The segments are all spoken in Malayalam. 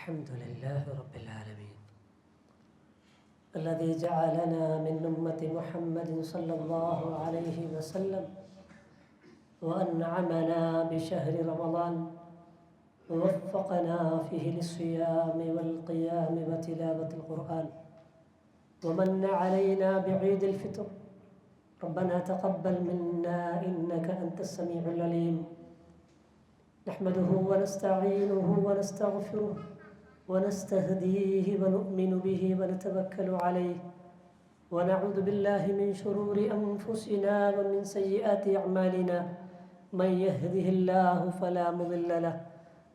الحمد لله رب العالمين الذي جعلنا من أمة محمد صلى الله عليه وسلم وأنعمنا بشهر رمضان ووفقنا فيه للصيام والقيام وتلاوة القرآن ومن علينا بعيد الفطر. ربنا تقبل منا إنك أنت السميع العليم. نحمده ونستعينه ونستغفره ونستهديه ونؤمن به ونتوكل عليه ونعوذ بالله من شرور أنفسنا ومن سيئات أعمالنا. من يهده الله فلا مضل له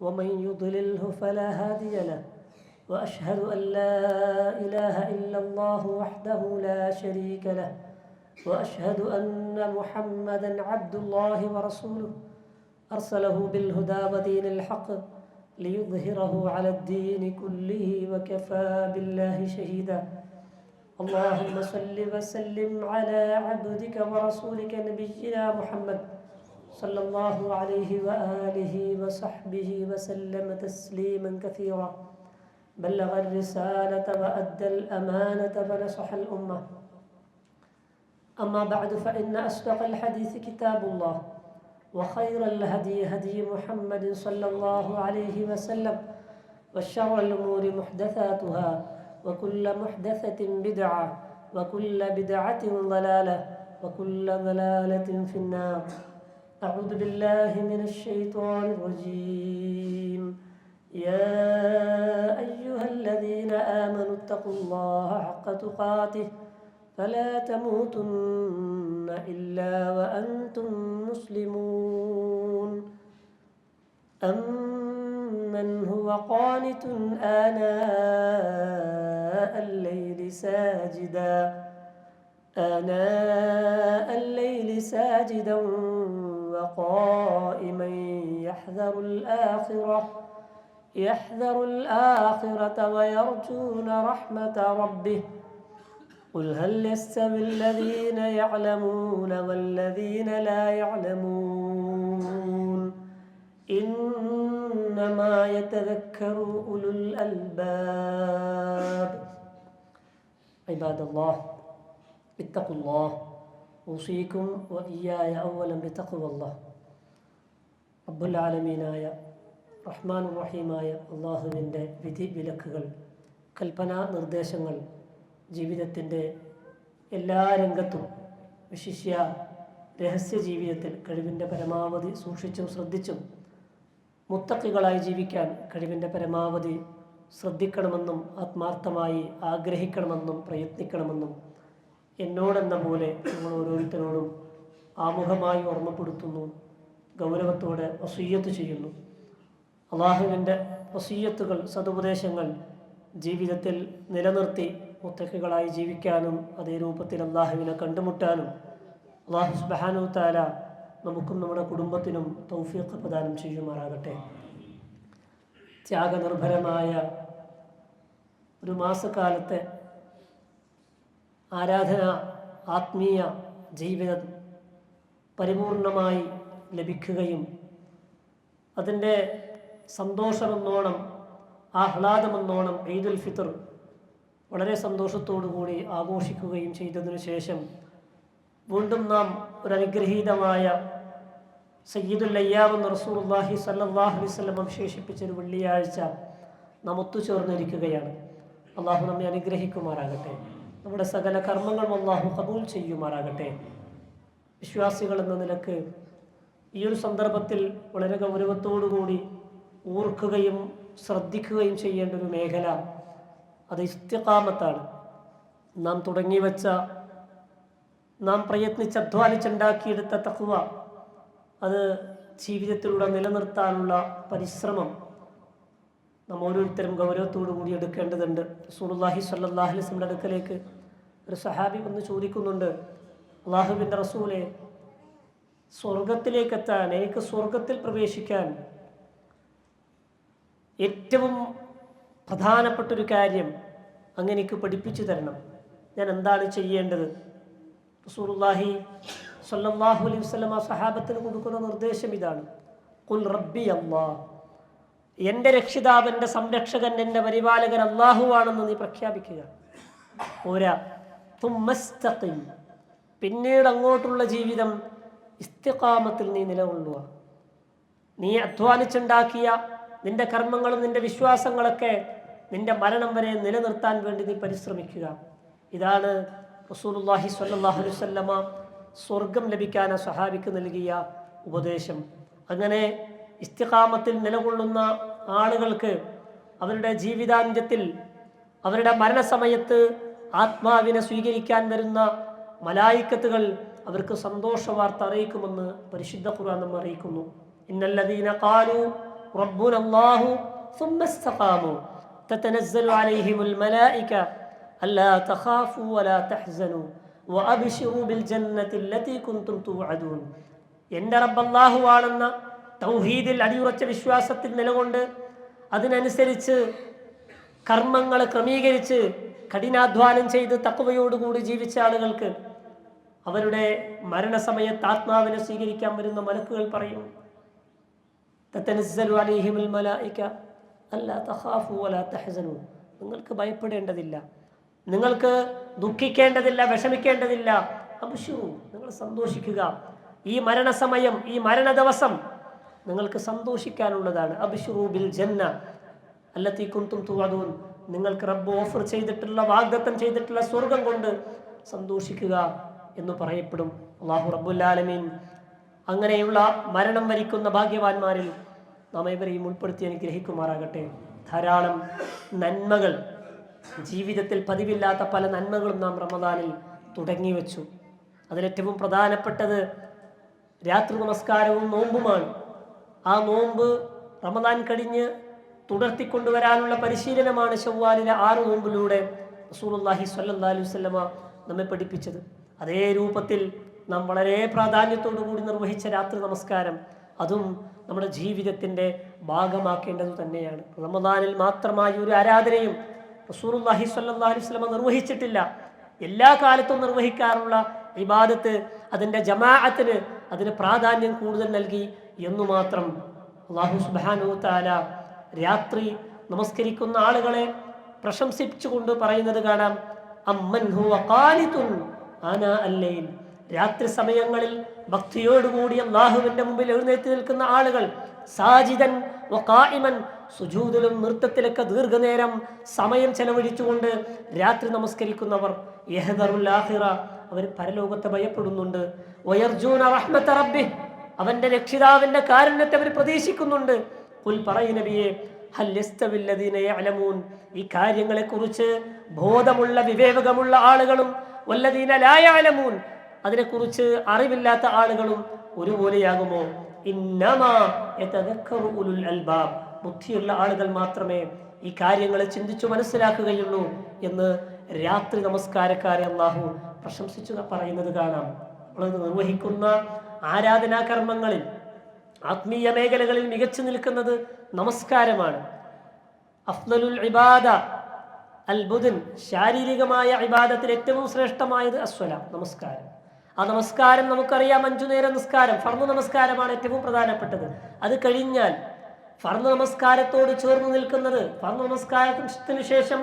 ومن يضلله فلا هادي له. وأشهد أن لا إله إلا الله وحده لا شريك له وأشهد أن محمدا عبد الله ورسوله أرسله بالهدى ودين الحق ليظهره على الدين كله وكفى بالله شهيدا. اللهم صل وسلم على عبدك ورسولك نبينا محمد صلى الله عليه وآله وصحبه وسلم تسليما كثيرا. بلغ الرسالة وأدى الأمانة ونصح الأمة. أما بعد فإن أصدق الحديث كتاب الله وخير الهدي هدي محمد صلى الله عليه وسلم وشر الأمور محدثاتها وكل محدثة بدعة وكل بدعة ضلالة وكل ضلالة في النار. أعوذ بالله من الشيطان الرجيم. يا أيها الذين آمنوا اتقوا الله حق تقاته فلا تموتن إلا وأنتم مسلمون. أمن هو قانت آناء الليل ساجدا وقائما يحذر الآخرة ويرجون رحمة ربه. قل هل يستوي الذين يعلمون والذين لا يعلمون إنما يتذكر أولو الألباب. عباد الله اتقوا الله أوصيكم وإياي أولا بتقوى الله. റബ്ബുൽ ആലമീനായ റഹ്മാൻ റഹീമായ അള്ളാഹുവിൻ്റെ വിധി വിലക്കുകൾ കൽപ്പനാ നിർദ്ദേശങ്ങൾ ജീവിതത്തിൻ്റെ എല്ലാ രംഗത്തും വിശിഷ്യ രഹസ്യ ജീവിതത്തിൽ കഴിവിൻ്റെ പരമാവധി സൂക്ഷിച്ചും ശ്രദ്ധിച്ചും മുത്തഖികളായി ജീവിക്കാൻ കഴിവിൻ്റെ പരമാവധി ശ്രദ്ധിക്കണമെന്നും ആത്മാർത്ഥമായി ആഗ്രഹിക്കണമെന്നും പ്രയത്നിക്കണമെന്നും എന്നോടെന്ന പോലെ നിങ്ങൾ ഓരോരുത്തരോടും ആമുഖമായി ഓർമ്മപ്പെടുത്തുന്നു, ഗൗരവത്തോടെ വസിയ്യത്ത് ചെയ്യുന്നു. അള്ളാഹുവിൻ്റെ വസിയ്യത്തുകൾ സതുപദേശങ്ങൾ ജീവിതത്തിൽ നിലനിർത്തി മുത്തഖികളായി ജീവിക്കാനും അതേ രൂപത്തിൽ അള്ളാഹുവിനെ കണ്ടുമുട്ടാനും അള്ളാഹു സുബ്ഹാനഹു തആല നമുക്കും നമ്മുടെ കുടുംബത്തിനും തൗഫീഖ് പ്രദാനം ചെയ്യുമാറാകട്ടെ. ത്യാഗനിർഭരമായ ഒരു മാസക്കാലത്തെ ആരാധന ആത്മീയ ജീവിതം പരിപൂർണമായി ലഭിക്കുകയും അതിൻ്റെ സന്തോഷമെന്നോണം ആഹ്ലാദമെന്നോണം ഈദുൽ ഫിത്ർ വളരെ സന്തോഷത്തോടു കൂടി ആഘോഷിക്കുകയും ചെയ്തതിനു ശേഷം വീണ്ടും നാം ഒരു അനുഗ്രഹീതമായ സയ്യിദുൽ അയ്യാം എന്ന റസൂലുള്ളാഹി സ്വല്ലല്ലാഹു അലൈഹി വസല്ലം വിശേഷിപ്പിച്ചൊരു വെള്ളിയാഴ്ച നാം ഒത്തുചേർന്നിരിക്കുകയാണ്. അള്ളാഹു നമ്മെ അനുഗ്രഹിക്കുമാറാകട്ടെ. നമ്മുടെ സകല കർമ്മങ്ങളും അള്ളാഹു ഖബൂൽ ചെയ്യുമാറാകട്ടെ. വിശ്വാസികൾ എന്ന നിലക്ക് ഈ ഒരു സന്ദർഭത്തിൽ വളരെ ഗൗരവത്തോടുകൂടി ഓർക്കുകയും ശ്രദ്ധിക്കുകയും ചെയ്യേണ്ട ഒരു മേഖല അത് ഇസ്തിഖാമത്താണ്. നാം തുടങ്ങി വെച്ച, നാം പ്രയത്നിച്ച് അധ്വാനിച്ചുണ്ടാക്കിയെടുത്ത തഖ്വ, അത് ജീവിതത്തിലൂടെ നിലനിർത്താനുള്ള പരിശ്രമം നാം ഓരോരുത്തരും ഗൗരവത്തോടു കൂടി എടുക്കേണ്ടതുണ്ട്. റസൂലുള്ളാഹി സ്വല്ലല്ലാഹു അലൈഹി വസല്ലം അടുക്കലേക്ക് ഒരു സഹാബി വന്ന് ചോദിക്കുന്നുണ്ട്, അള്ളാഹുവിൻ്റെ റസൂലെ, സ്വർഗത്തിലേക്കെത്താൻ, എനിക്ക് സ്വർഗത്തിൽ പ്രവേശിക്കാൻ ഏറ്റവും പ്രധാനപ്പെട്ടൊരു കാര്യം അങ്ങ് എനിക്ക് പഠിപ്പിച്ചു തരണം, ഞാൻ എന്താണ് ചെയ്യേണ്ടത്? റസൂലുള്ളാഹി സ്വല്ലല്ലാഹു അലൈഹി വസല്ലം സഹാബത്തിന് കൊടുക്കുന്ന നിർദ്ദേശം ഇതാണ്, ഖുൽ റബ്ബി അല്ലാഹ്, എൻ്റെ രക്ഷിതാവ്, എൻ്റെ സംരക്ഷകൻ, എൻ്റെ പരിപാലകൻ അല്ലാഹുവാണെന്ന് നീ പ്രഖ്യാപിക്കുക. പോരാ, തുമ്മസ്തഖിം, പിന്നീട് അങ്ങോട്ടുള്ള ജീവിതം ഇസ്തിഖാമത്തിൽ നീ നിലകൊള്ളുക. നീ അധ്വാനിച്ചുണ്ടാക്കിയ നിന്റെ കർമ്മങ്ങളും നിന്റെ വിശ്വാസങ്ങളൊക്കെ നിന്റെ മരണം വരെ നിലനിർത്താൻ വേണ്ടി നീ പരിശ്രമിക്കുക. ഇതാണ് റസൂലുള്ളാഹി സ്വല്ലല്ലാഹു അലൈഹി വസല്ലമ സ്വർഗം ലഭിക്കാൻ സ്വഹാബിക്ക് നൽകിയ ഉപദേശം. അങ്ങനെ ഇസ്തിഖാമത്തിൽ നിലകൊള്ളുന്ന ആളുകൾക്ക് അവരുടെ ജീവിതാന്ത്യത്തിൽ, അവരുടെ മരണസമയത്ത് ആത്മാവിനെ സ്വീകരിക്കാൻ വരുന്ന മലായിക്കത്തുകൾ അവർക്ക് സന്തോഷ വാർത്ത അറിയിക്കുമെന്ന് പരിശുദ്ധ ഖുർആൻ നമ്മെ അറിയിക്കുന്നു. ഇന്നല്ലദീന ഖാലു റബ്ബുനല്ലാഹു സുമ്മ ഇസ്തഖാമു തതനസ്സലു അലൈഹിമുൽ മലായിക അല്ലാ തഖാഫു വലാ തഹ്സനു വഅബ്ശിറു ബിൽ ജന്നത്തി അല്ലതി കുൻതും തുഅദൂൻ. എൻ്റെ റബ്ബ് അല്ലാഹുവാണെന്ന തൗഹീദിൽ അടിയുറച്ച വിശ്വാസത്തിൽ നിലകൊണ്ട് അതിനനുസരിച്ച് കർമ്മങ്ങൾ ക്രമീകരിച്ച് കഠിനാധ്വാനം ചെയ്ത് തഖ്വയോടുകൂടി ജീവിച്ച ആളുകൾക്ക് അവരുടെ മരണസമയത്ത് ആത്മാവിനെ സ്വീകരിക്കാൻ വരുന്ന മലക്കുകൾ പറയും, തതനസ്സലു അലൈഹിമുൽ മലായിക അല്ലാ തഖാഫു വലാ തഹ്സനു, നിങ്ങൾക്ക് ഭയപ്പെടേണ്ടതില്ല, നിങ്ങൾക്ക് ദുഃഖിക്കേണ്ടതില്ല, വിഷമിക്കേണ്ടതില്ല. അബ്ശിറു, നിങ്ങൾ സന്തോഷിക്കുക. ഈ മരണസമയം, ഈ മരണ ദിവസം നിങ്ങൾക്ക് സന്തോഷിക്കാനുള്ളതാണ്. അബ്ശിറു ബിൽ ജന്ന അല്ലതി കുൻതും തുഅദൂൻ, നിങ്ങൾക്ക് റബ്ബ് ഓഫർ ചെയ്തിട്ടുള്ള, വാഗ്ദത്തം ചെയ്തിട്ടുള്ള സ്വർഗം കൊണ്ട് സന്തോഷിക്കുക എന്ന് പറയപ്പെടും. അല്ലാഹു റബ്ബുൽ ആലമീൻ അങ്ങനെയുള്ള മരണം വരിക്കുന്ന ഭാഗ്യവാന്മാരിൽ നാം ഏവരെയും ഉൾപ്പെടുത്തി അനുഗ്രഹിക്കുമാറാകട്ടെ. ധാരാളം നന്മകൾ, ജീവിതത്തിൽ പതിവില്ലാത്ത പല നന്മകളും നാം റമദാനിൽ തുടങ്ങി വെച്ചു. അതിലേറ്റവും പ്രധാനപ്പെട്ടത് രാത്രി നമസ്കാരവും നോമ്പുമാണ്. ആ നോമ്പ് റമദാൻ കഴിഞ്ഞ് തുടർത്തിക്കൊണ്ടുവരാനുള്ള പരിശീലനമാണ് ശവ്വാലിലെ 6 നോമ്പിലൂടെ റസൂലുള്ളാഹി സ്വല്ലല്ലാഹു അലൈഹി വസല്ലമ നമ്മെ പഠിപ്പിച്ചത്. അതേ രൂപത്തിൽ നാം വളരെ പ്രാധാന്യത്തോടു കൂടി നിർവഹിച്ച രാത്രി നമസ്കാരം, അതും നമ്മുടെ ജീവിതത്തിൻ്റെ ഭാഗമാക്കേണ്ടത് തന്നെയാണ്. റമദാനിൽ മാത്രമായി ഒരു ആരാധനയും റസൂലുള്ളാഹി സ്വല്ലല്ലാഹു അലൈഹി വസല്ലമ നിർവഹിച്ചിട്ടില്ല. എല്ലാ കാലത്തും നിർവഹിക്കാറുള്ള ഇബാദത്ത്, അതിൻ്റെ ജമാഅത്തിന്, അതിന് പ്രാധാന്യം കൂടുതൽ നൽകി എന്നു മാത്രം. അല്ലാഹു സുബ്ഹാനഹു തആല രാത്രി നമസ്കരിക്കുന്ന ആളുകളെ പ്രശംസിച്ചുകൊണ്ട് പറയുന്നത് കാണാം, അമ്മൻ ഹുവ ഖാനിതുൻ ആനാ അല്ലൈൽ, രാത്രി സമയങ്ങളിൽ ഭക്തിയോടുകൂടി അല്ലാഹുവിൻ്റെ മുമ്പിൽ എഴുന്നേറ്റ് നിൽക്കുന്ന ആളുകൾ, സാജിദൻ വഖായിമൻ, സുജൂദിലും നൃത്തത്തിലൊക്കെ ദീർഘനേരം സമയം ചെലവഴിച്ചുകൊണ്ട് രാത്രി നമസ്കരിക്കുന്നവർ, യഹ്ദറുൽ ആഖിറ, അവർ പരലോകത്തെ ഭയപ്പെടുന്നുണ്ട്, വയർജൂന റഹ്മത റബ്ബിഹ്, അവന്റെ രക്ഷിതാവിന്റെ കാരുണ്യത്തെ അവർ പ്രതീക്ഷിക്കുന്നുണ്ട്. ഖുൽ പറയൂ നബിയേ, ഹൽ യസ്തവിൽ ലദീന യഅലമൂൻ, ഈ കാര്യങ്ങളെക്കുറിച്ച് ബോധമുള്ള വിവേകമുള്ള ആളുകളും വല്ലദീന ലാ യഅലമൂൻ, അതിനെക്കുറിച്ച് അറിവില്ലാത്ത ആളുകളും ഒരുപോലെയാകുമോ? ഇന്നമാ യതദക്കറു ഉലുൽ അൽബാബ്, ബുദ്ധിയുള്ള ആളുകൾ മാത്രമേ ഈ കാര്യങ്ങളെ ചിന്തിച്ചു മനസ്സിലാക്കുകയുള്ളൂ എന്ന് രാത്രി നമസ്കാരക്കാരെ അല്ലാഹു പ്രശംസിച്ചു പറയുന്നത് കാണാം. നമ്മൾ നിർവഹിക്കുന്ന ആരാധനാകർമ്മങ്ങളിൽ, ആത്മീയ മേഖലകളിൽ മികച്ചു നിൽക്കുന്നത് നമസ്കാരമാണ്. അഫ്ളലുൽ ഇബാദ അൽ ബുദൻ, ശാരീരികമായ ഇബാദത്തിൽ ഏറ്റവും ശ്രേഷ്ഠമായത് അസ്വല, നമസ്കാരം. ആ നമസ്കാരം നമുക്കറിയാം, 5 നേരം നിസ്കാരം, ഫർദ് നമസ്കാരമാണ് ഏറ്റവും പ്രധാനപ്പെട്ടത്. അത് കഴിഞ്ഞാൽ ഫർദ് നമസ്കാരത്തോട് ചേർന്ന് നിൽക്കുന്നത്, ഫർദ് നമസ്കാരത്തിന് ശേഷം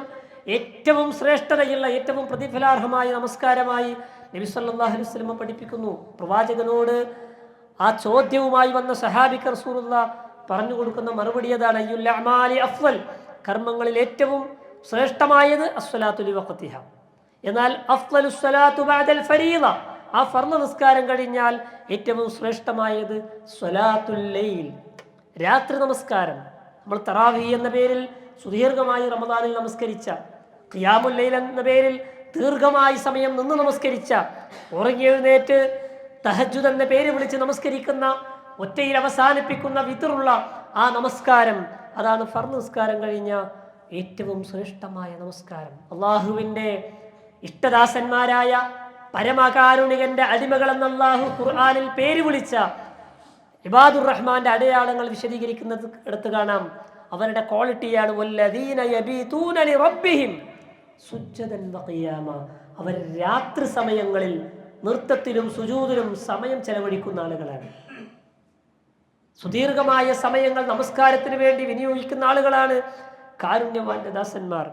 ഏറ്റവും ശ്രേഷ്ഠതയുള്ള, ഏറ്റവും പ്രതിഫലാർഹമായ നമസ്കാരമായി നബി സല്ലല്ലാഹു അലൈഹി വസല്ലം പഠിപ്പിക്കുന്നു. പ്രവാചകനോട് ആ ചോദ്യവുമായി വന്ന സഹാബിക്ക് റസൂലുള്ളാഹി പറഞ്ഞു കൊടുക്കുന്ന മറുപടി അതാണ്, അയ്യുൽ അഅമാലി അഫ്ളൽ, കർമ്മങ്ങളിൽ ഏറ്റവും ശ്രേഷ്ഠമായത് അസ്സലാത്തു ലിവഖതിഹ. എന്നാൽ അഫ്ളലുസ് സ്വലാത്തു ബഅദൽ ഫരീള, ആ ഫർള് നിസ്കാരം കഴിഞ്ഞാൽ ഏറ്റവും ശ്രേഷ്ഠമായത് സ്വലാത്തുൽ ലൈൽ, രാത്രി നമസ്കാരം. നമ്മൾ തറാവീഹ് എന്ന പേരിൽ സുദീർഘമായി റമദാനിൽ നമസ്കരിച്ച, ഖിയാമുൽ ലൈൽ എന്ന പേരിൽ ദീർഘമായി സമയം നിന്ന് നമസ്കരിച്ച, ഉറങ്ങിയെഴുന്നേറ്റ് തഹജ്ജുദ് എന്ന പേര് വിളിച്ച് നമസ്കരിക്കുന്ന, ഒറ്റയിൽ അവസാനിപ്പിക്കുന്ന വിത്റുള്ള ആ നമസ്കാരം, അതാണ് ഫർദ് നിസ്കാരം കഴിഞ്ഞ ഏറ്റവും ശ്രേഷ്ഠമായ നമസ്കാരം. അള്ളാഹുവിൻ്റെ ഇഷ്ടദാസന്മാരായ പരമകാരുണികന്റെ അടിമകളെന്ന് അല്ലാഹു ഖുർആനിൽ പേര് വിളിച്ച ഇബാദുർ റഹ്മാന്റെ അടയാളങ്ങൾ വിശദീകരിക്കുന്നത് എടുത്തു കാണാം. അവരുടെ ക്വാളിറ്റിയാണ് വല്ലദീന യബീതൂന ലിറബ്ബിഹിം സുജ്ജദൻ വഖിയാമ, അവർ രാത്രി സമയങ്ങളിൽ നൃത്തത്തിലും സുജൂദിലും സമയം ചെലവഴിക്കുന്ന ആളുകളാണ്. സുദീർഘമായ സമയങ്ങൾ നമസ്കാരത്തിന് വേണ്ടി വിനിയോഗിക്കുന്ന ആളുകളാണ് കാരുണ്യവാന്റെ ദാസന്മാർ.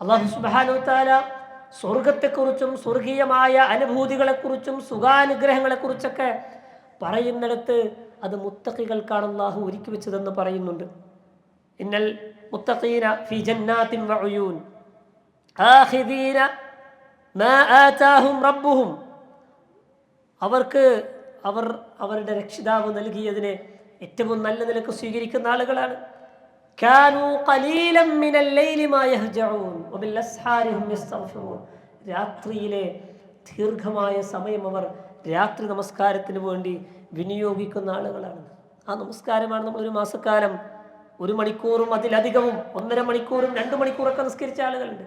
അല്ലാഹു സുബ്ഹാനഹു വ തആല സ്വർഗത്തെക്കുറിച്ചും സ്വർഗീയമായ അനുഭൂതികളെക്കുറിച്ചും സുഖാനുഗ്രഹങ്ങളെക്കുറിച്ചൊക്കെ പറയുന്നിടത്ത് അത് മുത്തഖികൾക്കാണ് അല്ലാഹു ഒരുക്കി വെച്ചതെന്ന് പറയുന്നുണ്ട്. ഇന്നൽ മുത്തഖീന ഫീ ജന്നാത്തിൻ വഉയൂൻ ആഖിദീന മാ ആതാഹും റബ്ബുഹും. അവരുടെ രക്ഷിതാവ് നൽകിയതിനെ ഏറ്റവും നല്ല നിലക്ക് സ്വീകരിക്കുന്ന ആളുകളാണ്. കാനൂ ഖലീലൻ മിനൽ ലൈലി മാ യഹ്ജഊൻ വബിൽ അസ്ഹാരി ഹും യസ്തഗ്ഫിറൂൻ. രാത്രിയിലെ ദീർഘമായ സമയം അവർ രാത്രി നമസ്കാരത്തിന് വേണ്ടി വിനിയോഗിക്കുന്ന ആളുകളാണ്. ആ നമസ്കാരമാണ് നമ്മൾ ഒരു മാസക്കാലം 1 മണിക്കൂറും അതിലധികവും 1.5 മണിക്കൂറും 2 മണിക്കൂറൊക്കെ നിസ്കരിച്ച ആളുകളുണ്ട്.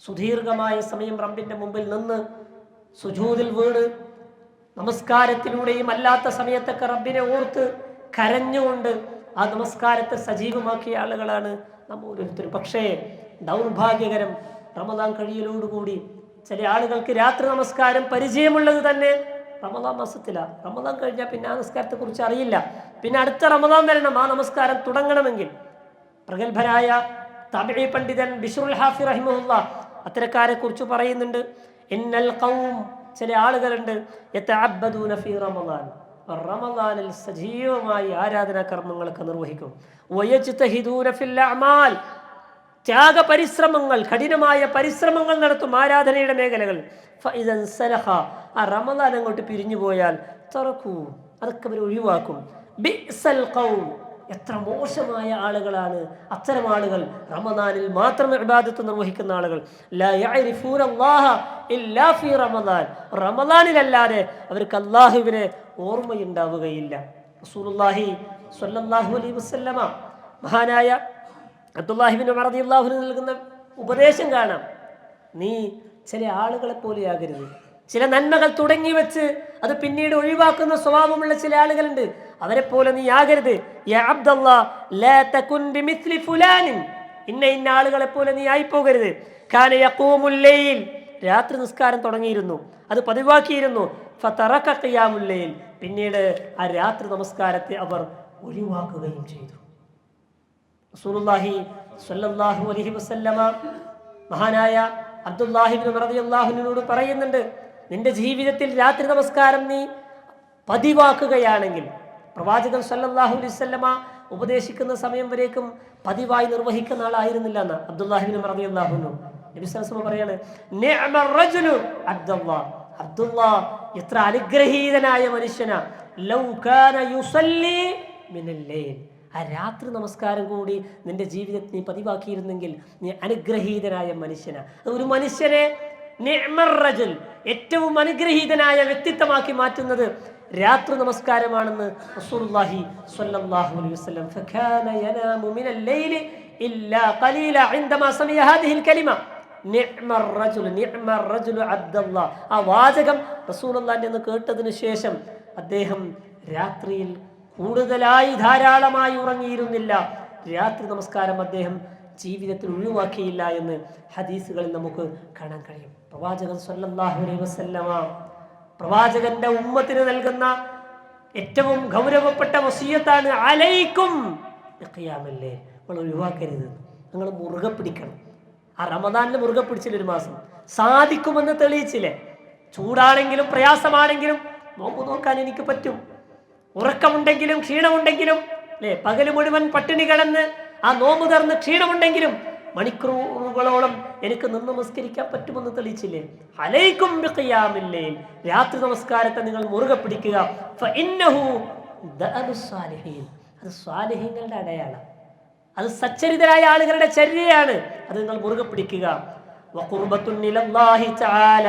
സുദീർഘമായ സമയം റബ്ബിന്റെ മുമ്പിൽ നിന്ന് സുജൂദിൽ വീണ് നമസ്കാരത്തിലൂടെയും അല്ലാത്ത സമയത്തൊക്കെ റബ്ബിനെ ഓർത്ത് കരഞ്ഞുകൊണ്ട് ആ നമസ്കാരത്തെ സജീവമാക്കിയ ആളുകളാണ് നമ്മൾ ഓരോരുത്തരും. പക്ഷേ ദൗർഭാഗ്യകരം, റമദാൻ കഴിയലോടുകൂടി ചില ആളുകൾക്ക് രാത്രി നമസ്കാരം പരിചയമുള്ളത് തന്നെ റമദാൻ മാസത്തിലാണ്. റമദാൻ കഴിഞ്ഞാൽ പിന്നെ ആ നമസ്കാരത്തെ കുറിച്ച് അറിയില്ല. പിന്നെ അടുത്ത റമദാൻ വരണം ആ നമസ്കാരം തുടങ്ങണമെങ്കിൽ. പ്രഗത്ഭനായ തബഈ പണ്ഡിതൻ ബിശ്റുൽ ഹാഫി റഹിമഹുല്ലാഹ് അത്തരക്കാരെ കുറിച്ച് പറയുന്നുണ്ട്. ഇന്നൽ ഖൗം, ചില ആളുകളുണ്ട്, യതഅബ്ബദൂന ഫീ റമദാൻ, റമദാനിൽ സജീവമായി ആരാധനാ കർമ്മങ്ങളൊക്കെ നിർവഹിക്കും. വയജ്തഹിദൂന ഫിൽ അഅമാൽ, ത്യാഗ പരിശ്രമങ്ങൾ, കഠിനമായ പരിശ്രമങ്ങൾ നടത്തും ആരാധനയുടെ മേഖലകൾ. ഫഇദൻ സലഖ, ആ റമദാൻ അങ്ങോട്ട് പിരിഞ്ഞു പോയാൽ തറക്കൂ, അതൊക്കെ അവർ ഒഴിവാക്കും. ബിഅ്സൽ ഖൗം, എത്ര മോശമായ ആളുകളാണ് അത്തരം ആളുകൾ. റമദാനിൽ മാത്രം ഇബാദത്ത് നിർവഹിക്കുന്ന ആളുകൾ. ലാ യഅരിഫൂന അല്ലാഹ ഇല്ലാ ഫീ റമദാൻ, റമദാനിലല്ലാതെ അവർക്ക് അല്ലാഹുവിനെ ഓർമ്മയുണ്ടാവുകയില്ല. റസൂലുള്ളാഹി സ്വല്ലല്ലാഹു അലൈഹി വസല്ലമ മഹാനായ അബ്ദുല്ലാഹി ഇബ്നു ഉമർ റളിയല്ലാഹു അൻഹു നൽകുന്ന ഉപദേശം കാണാം. നീ ചില ആളുകളെ പോലെയാകരുത്. ചില നന്മകൾ തുടങ്ങി വെച്ച് അത് പിന്നീട് ഒഴിവാക്കുന്ന സ്വഭാവമുള്ള ചില ആളുകളുണ്ട്. അവരെ പോലെ നീ ആകരുത്. യാ അബ്ദല്ലാ ലാ തകുൻ ബിമിസ്ലി ഫുലാനിൻ, ഇന്ന ആളുകളെ പോലെ നീ ആയിപ്പോകരുത്. കാന യഖൂമുൽ ലൈൽ, രാത്രി നിസ്കാരം തുടങ്ങിയിരുന്നു, അത് പതിവാക്കിയിരുന്നു. ഫതറക ഖിയാമുൽ ലൈൽ, പിന്നീട് ആ രാത്രി നമസ്കാരത്തെ അവർ ഒഴിവാക്കുകയും ചെയ്തു. റസൂലുള്ളാഹി സ്വല്ലല്ലാഹു അലൈഹി വസല്ലമ മഹാനായ അബ്ദുല്ലാഹി ഇബ്നു ഉമർ റളിയല്ലാഹു അൻഹുവിനോട് പറയുന്നുണ്ട്, നിന്റെ ജീവിതത്തിൽ രാത്രി നമസ്കാരം നീ പതിവാക്കുകയാണെങ്കിൽ, പ്രവാചകൻ സല്ലല്ലാഹു അലൈഹി വസല്ലമ ഉപദേശിക്കുന്ന സമയം വരേക്കും പതിവായി നിർവഹിക്കുന്ന ആളായിരുന്നില്ല എന്ന് അബ്ദുല്ലാഹി ഇബ്നു ഉമർ റളിയല്ലാഹു അൻഹു. നബി സല്ലല്ലാഹു അലൈഹി വസല്ലം പറയാണ്, നിഅമർ റജുലു അബ്ദുല്ലാഹ്, അബ്ദുല്ലാഹ് എത്ര അനുഗ്രഹീതനായ മനുഷ്യനാ. ലൗ കാന യുസല്ലി മിനൽ ലൈൽ, ആ രാത്രി നമസ്കാരം കൂടി നിന്റെ ജീവിതത്തിൽ നീ പതിവാക്കിയിരുന്നെങ്കിൽ നീ അനുഗ്രഹീതനായ മനുഷ്യനാ. ഒരു മനുഷ്യനെ നിഅമർ റജുൽ, ഏറ്റവും അനുഗ്രഹീതനായ വ്യക്തിത്വമാക്കി മാറ്റുന്നത് രാത്രി നമസ്കാരമാണെന്ന് റസൂലുള്ളാഹി സ്വല്ലല്ലാഹു അലൈഹി വസല്ലം. ഫകാന യനാമു മിനൽ ലൈലി ഇല്ലാ ഖലീല ഇൻദമാ സമിഅ ഹാദിഹിൽ കലിമ നിഅമർ റജുൽ അബ്ദുല്ലാഹ്. ആ വാചകം റസൂലുള്ളാഹിന്റെ നിന്ന് കേട്ടതിനു ശേഷം അദ്ദേഹം രാത്രിയിൽ കൂടുതലായി ധാരാളമായി ഉറങ്ങിയിരുന്നില്ല. രാത്രി നമസ്കാരം അദ്ദേഹം ജീവിതത്തിൽ ഒഴിവാക്കിയില്ല എന്ന് ഹദീസുകളിൽ നമുക്ക് കാണാൻ കഴിയും. പ്രവാചകൻ സല്ലല്ലാഹു അലൈഹി വസല്ലമ പ്രവാചകന്റെ ഉമ്മത്തിന് നൽകുന്ന ഏറ്റവും ഗൗരവപ്പെട്ട വസിയത്താണ് അലൈക്കും ബിഖിയാമിൽ ലൈൽ. നിങ്ങൾ ഒഴിവാക്കരുത്, നിങ്ങൾ മുറുകെ പിടിക്കണം. ആ റമദാനിൽ മുറുകെ പിടിച്ചില്ല, 1 മാസം സാധിക്കുമെന്ന് തെളിയിച്ചില്ലേ. ചൂടാണെങ്കിലും പ്രയാസമാണെങ്കിലും നോമ്പ് നോക്കാൻ എനിക്ക് പറ്റും. ഉറക്കമുണ്ടെങ്കിലും ക്ഷീണമുണ്ടെങ്കിലും അല്ലേ, പകല് മുഴുവൻ പട്ടിണി കിടന്ന് ആ നോമ്പ് തുറന്ന് ക്ഷീണമുണ്ടെങ്കിലും മണിക്കൂറുകളോളം എനിക്ക് നിന്ന് നമസ്കരിക്കാൻ പറ്റുമെന്ന് തെളിയിച്ചില്ലേ. അലൈക്കും ബിഖിയാമിൽ ലൈൽ, രാത്രി നമസ്കാരത്തെ നിങ്ങൾ മുറുകെ പിടിക്കുക. ഫഇന്നഹു ദഅബുസ് സാലിഹീൻ, അത് സ്വാലിഹീങ്ങളുടെ അടയാളം, അത് സച്ചരിതരായ ആളുകളുടെ ചര്യയാണ്. അത് നിങ്ങൾ മുറുകെ പിടിക്കുക. വഖുർബത്തുൻ ഇലല്ലാഹി തആല,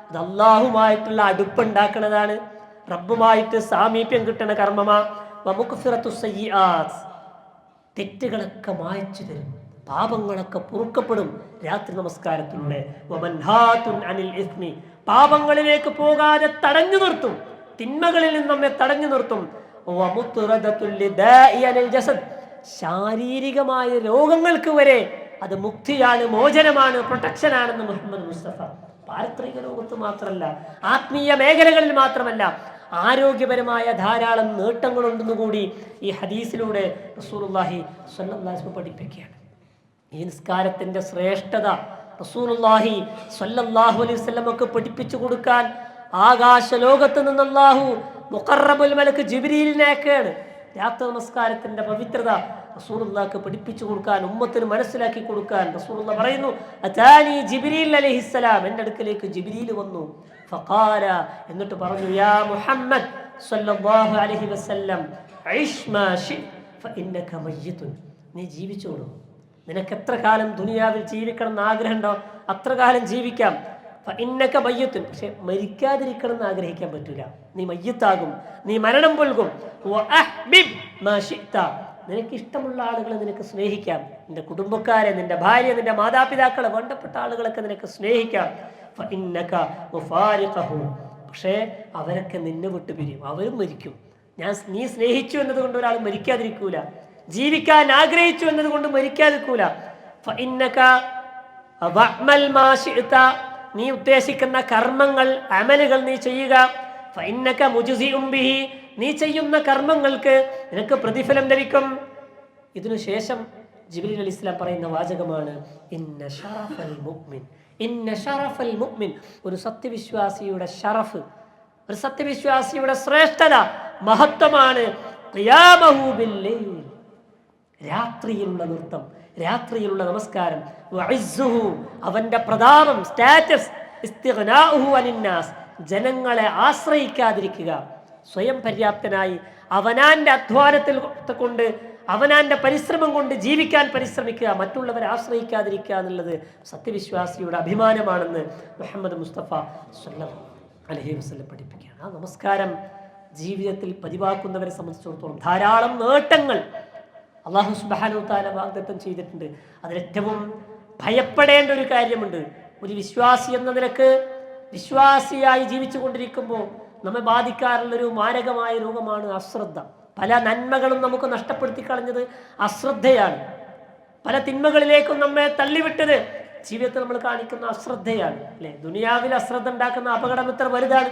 അത് അല്ലാഹുമായിട്ടുള്ള അടുപ്പുണ്ടാക്കുന്നതാണ്, റബ്ബുമായിട്ട് സാമീപ്യം കിട്ടുന്ന കർമ്മമാ. വമുഗ്ഫിറത്തുസ് സയ്യിആത്ത്, തെറ്റുകളൊക്കെ മായ്ച്ചു തരും, പാപങ്ങളൊക്കെ പൊറുക്കപ്പെടും രാത്രി നമസ്കാരത്തിലൂടെ. വമൻഹാതുൻ അനിൽ ഇസ്മി, പാപങ്ങളിലേക്ക് പോകാതെ തടഞ്ഞു നിർത്തും, തിന്മകളിൽ നിന്ന് നമ്മെ തടഞ്ഞു നിർത്തും. വമുത്റദതുൽ ലിദാഇ അനിൽ ജസദ്, ശാരീരികമായ രോഗങ്ങൾക്ക് വരെ അത് മുക്തിയാണ്, മോചനമാണ്, പ്രൊട്ടക്ഷനാണെന്ന് മുഹമ്മദ് മുസ്തഫ. പാരത്രിക ലോകത്ത് മാത്രമല്ല, ആത്മീയ മേഖലകളിൽ മാത്രമല്ല, ആരോഗ്യപരമായ ധാരാളം നേട്ടങ്ങളുണ്ടെന്ന് കൂടി ഈ ഹദീസിലൂടെ റസൂലുള്ളാഹി സ്വല്ലല്ലാഹു അലൈഹി വസല്ലം പഠിപ്പിക്കുകയാണ്. ഈ നിസ്കാരത്തിൻ്റെ ശ്രേഷ്ഠത റസൂലുള്ളാഹി സ്വല്ലല്ലാഹു അലൈഹി വസല്ലമക്ക് പഠിപ്പിച്ചു കൊടുക്കാൻ ആകാശ ലോകത്ത് നിന്ന് അല്ലാഹു മുഖറബുൽ മലക്ക് ജിബ്രീലിനെ അയക്കുകയാണ്. രാത്രി നമസ്കാരത്തിന്റെ പവിത്രത റസൂലുള്ളാഹിക്ക് പഠിപ്പിച്ചു കൊടുക്കാൻ, ഉമ്മത്തിന് മനസ്സിലാക്കി കൊടുക്കാൻ റസൂലുള്ളാഹി പറയുന്നു, അതാനി ജിബ്രീൽ അലൈഹിസ്സലാം, എൻ്റെ അടുക്കലേക്ക് ജിബ്രീൽ വന്നു. ഫഖാല, എന്നിട്ട് പറഞ്ഞു, യാ മുഹമ്മദ് സ്വല്ലല്ലാഹു അലൈഹി വസല്ലം ഇശ് മാ ശിഅ്ത ഫഇന്നക മയ്യിതുൻ, നീ ജീവിച്ചോളൂ. നിനക്ക് എത്ര കാലം ദുനിയാവിൽ ജീവിക്കണം എന്ന് ആഗ്രഹമുണ്ടോ അത്ര കാലം ജീവിക്കാം. ഫഇന്നക മയ്യിതുൻ, പക്ഷെ മരിക്കാതിരിക്കണം എന്ന് ആഗ്രഹിക്കാൻ പറ്റൂല. നീ മയ്യിത്താകും, നീ മരണം പുൽകും. വഅഹ്ബിബ് മാ ശിഅ്ത, നിനക്ക് ഇഷ്ടമുള്ള ആളുകളെ നിനക്ക് സ്നേഹിക്കാം. നിന്റെ കുടുംബക്കാരെ, നിന്റെ ഭാര്യ, നിന്റെ മാതാപിതാക്കളെ, വേണ്ടപ്പെട്ട ആളുകളൊക്കെ നിനക്ക് സ്നേഹിക്കാം. ഫഇന്നക മുഫാരിഖഹു, പക്ഷേ അവരൊക്കെ നിന്നെ വിട്ടു പിരിയും, അവരും മരിക്കും. നീ സ്നേഹിച്ചു എന്നതുകൊണ്ട് ഒരാൾ മരിക്കാതിരിക്കൂല, ജീവിക്കാൻ ആഗ്രഹിച്ചു എന്നതുകൊണ്ട് മരിക്കാതിരിക്കൂല. ഫഇന്നക വഅമൽ മാ ശിഅ്ത, നീ ഉദ്ദേശിക്കുന്ന കർമ്മങ്ങൾ, അമലുകൾ നീ ചെയ്യുക. ഫഇന്നക മുജ്സിഉം ബിഹി, നീ ചെയ്യുന്ന കർമ്മങ്ങൾക്ക് നിനക്ക് പ്രതിഫലം ലഭിക്കും. ഇതിനുശേഷം ജിബ്രീൽ അലൈഹിസ്സലാം പറയുന്ന വാചകമാണ് ഇന്ന ശറഫൽ മുഅ്മിൻ, ഇന്ന ശറഫൽ മുഅ്മിൻ, ഒരു സത്യവിശ്വാസിയുടെ ഷറഫ്, ഒരു സത്യവിശ്വാസിയുടെ ശ്രേഷ്ഠത, മഹത്വമാണ് ഖിയാമഹു ബില്ലൈൽ, രാത്രിയിലുള്ള നൃത്തം, രാത്രിയിലുള്ള നമസ്കാരം. വഇസ്സുഹു, അവന്റെ പ്രതാപം, സ്റ്റാറ്റസ്, ഇസ്തിഗ്നാഉഹു അനിന്നാസ്, ജനങ്ങളെ ആശ്രയിക്കാതിരിക്കുക, സ്വയം പര്യാപ്തനായി അവനാന്റെ അധ്വാനത്തിൽ കൊണ്ട്, അവനാന്റെ പരിശ്രമം കൊണ്ട് ജീവിക്കാൻ പരിശ്രമിക്കുക, മറ്റുള്ളവരെ ആശ്രയിക്കാതിരിക്കുക എന്നുള്ളത് സത്യവിശ്വാസിയുടെ അഭിമാനമാണെന്ന് മുഹമ്മദ് മുസ്തഫ സ്വല്ലല്ലാഹു അലൈഹി വസല്ലം പഠിപ്പിക്കുകയാണ്. ആ നമസ്കാരം ജീവിതത്തിൽ പതിവാക്കുന്നവരെ സംബന്ധിച്ചിടത്തോളം ധാരാളം നേട്ടങ്ങൾ അല്ലാഹു സുബ്ഹാനഹു വ തആല വാഗ്ദത്തം ചെയ്തിട്ടുണ്ട്. അതിലേറ്റവും ഭയപ്പെടേണ്ട ഒരു കാര്യമുണ്ട്. ഒരു വിശ്വാസി എന്ന നിലക്ക്, വിശ്വാസിയായി ജീവിച്ചു കൊണ്ടിരിക്കുമ്പോൾ നമ്മെ ബാധിക്കാറുള്ളൊരു മാരകമായ രോഗമാണ് അശ്രദ്ധ. പല നന്മകളും നമുക്ക് നഷ്ടപ്പെടുത്തി കളഞ്ഞത് അശ്രദ്ധയാണ്. പല തിന്മകളിലേക്കും നമ്മെ തള്ളിവിട്ടത് ജീവിതത്തിൽ നമ്മൾ കാണിക്കുന്ന അശ്രദ്ധയാണ്, അല്ലെ? ദുനിയാവിൽ അശ്രദ്ധ ഉണ്ടാക്കുന്ന അപകടം എത്ര വലുതാണ്.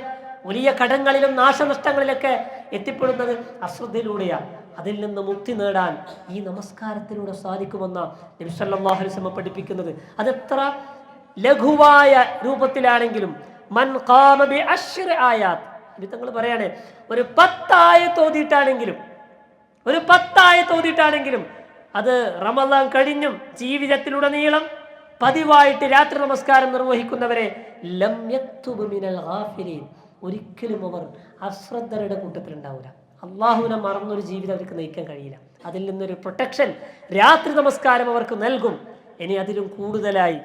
വലിയ കടങ്ങളിലും നാശനഷ്ടങ്ങളിലൊക്കെ എത്തിപ്പെടുന്നത് അശ്രദ്ധയിലൂടെയാണ്. അതിൽ നിന്ന് മുക്തി നേടാൻ ഈ നമസ്കാരത്തിലൂടെ സാധിക്കുമെന്ന നബി സല്ലല്ലാഹു അലൈഹി വസല്ലം പഠിപ്പിക്കുന്നത്. അതെത്ര ലഘുവായ രൂപത്തിലാണെങ്കിലും, മൻ ഖാമ ബി അശ്ർ ആയാത്ത്, തങ്ങൾ പറയാണ്, ഒരു 10 ആയത്ത് ഓതിയിട്ടാണെങ്കിലും, ഒരു 10 ആയത്ത് ഓതിയിട്ടാണെങ്കിലും, അത് റമദാൻ കഴിഞ്ഞും ജീവിതത്തിലുടനീളം പതിവായിട്ട് രാത്രി നമസ്കാരം നിർവഹിക്കുന്നവരെ ലം യക്തുബ് മിനൽ ഗാഫിലീൻ, ഒരിക്കലും അവർ അശ്രദ്ധരുടെ കൂട്ടത്തിലുണ്ടാവില്ല. അള്ളാഹുവിനെ മറന്നൊരു ജീവിതം അവർക്ക് നയിക്കാൻ കഴിയില്ല. അതിൽ നിന്നൊരു പ്രൊട്ടക്ഷൻ രാത്രി നമസ്കാരം അവർക്ക് നൽകും. ഇനി അതിലും കൂടുതലായി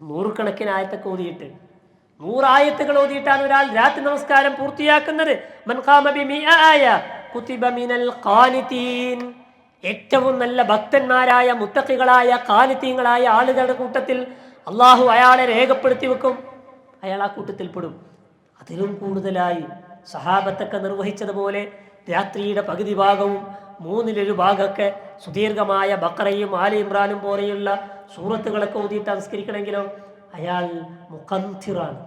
100 കണക്കിന് ആയത്തൊക്കെ ഓതിയിട്ട്, 100 ആയത്തുകൾ ഓതിയിട്ടാണ് ഒരാൾ രാത്രി നമസ്കാരം പൂർത്തിയാക്കുന്നത്. മൻ ഖാമ ബിമിഅ ആയ കുതിബ മിനൽ ഖാനിതീൻ, ഏറ്റവും നല്ല ഭക്തന്മാരായ മുത്തഖികളായ ഖാനിതീങ്ങളായ ആളുകളുടെ കൂട്ടത്തിൽ അള്ളാഹു അയാളെ രേഖപ്പെടുത്തി വെക്കും. അയാൾ ആ കൂട്ടത്തിൽ പെടും. അതിലും കൂടുതലായി സഹാബത്തൊക്കെ നിർവഹിച്ചതുപോലെ രാത്രിയുടെ പകുതി ഭാഗവും 1/3 ഭാഗമൊക്കെ സുദീർഘമായ ബഖറയും ആല ഇമ്രാനും പോലെയുള്ള സൂറത്തുകളൊക്കെ ഓതിയിട്ട് സംസ്കരിക്കണമെങ്കിലോ അയാൾ മുഖന്തിറാണ്,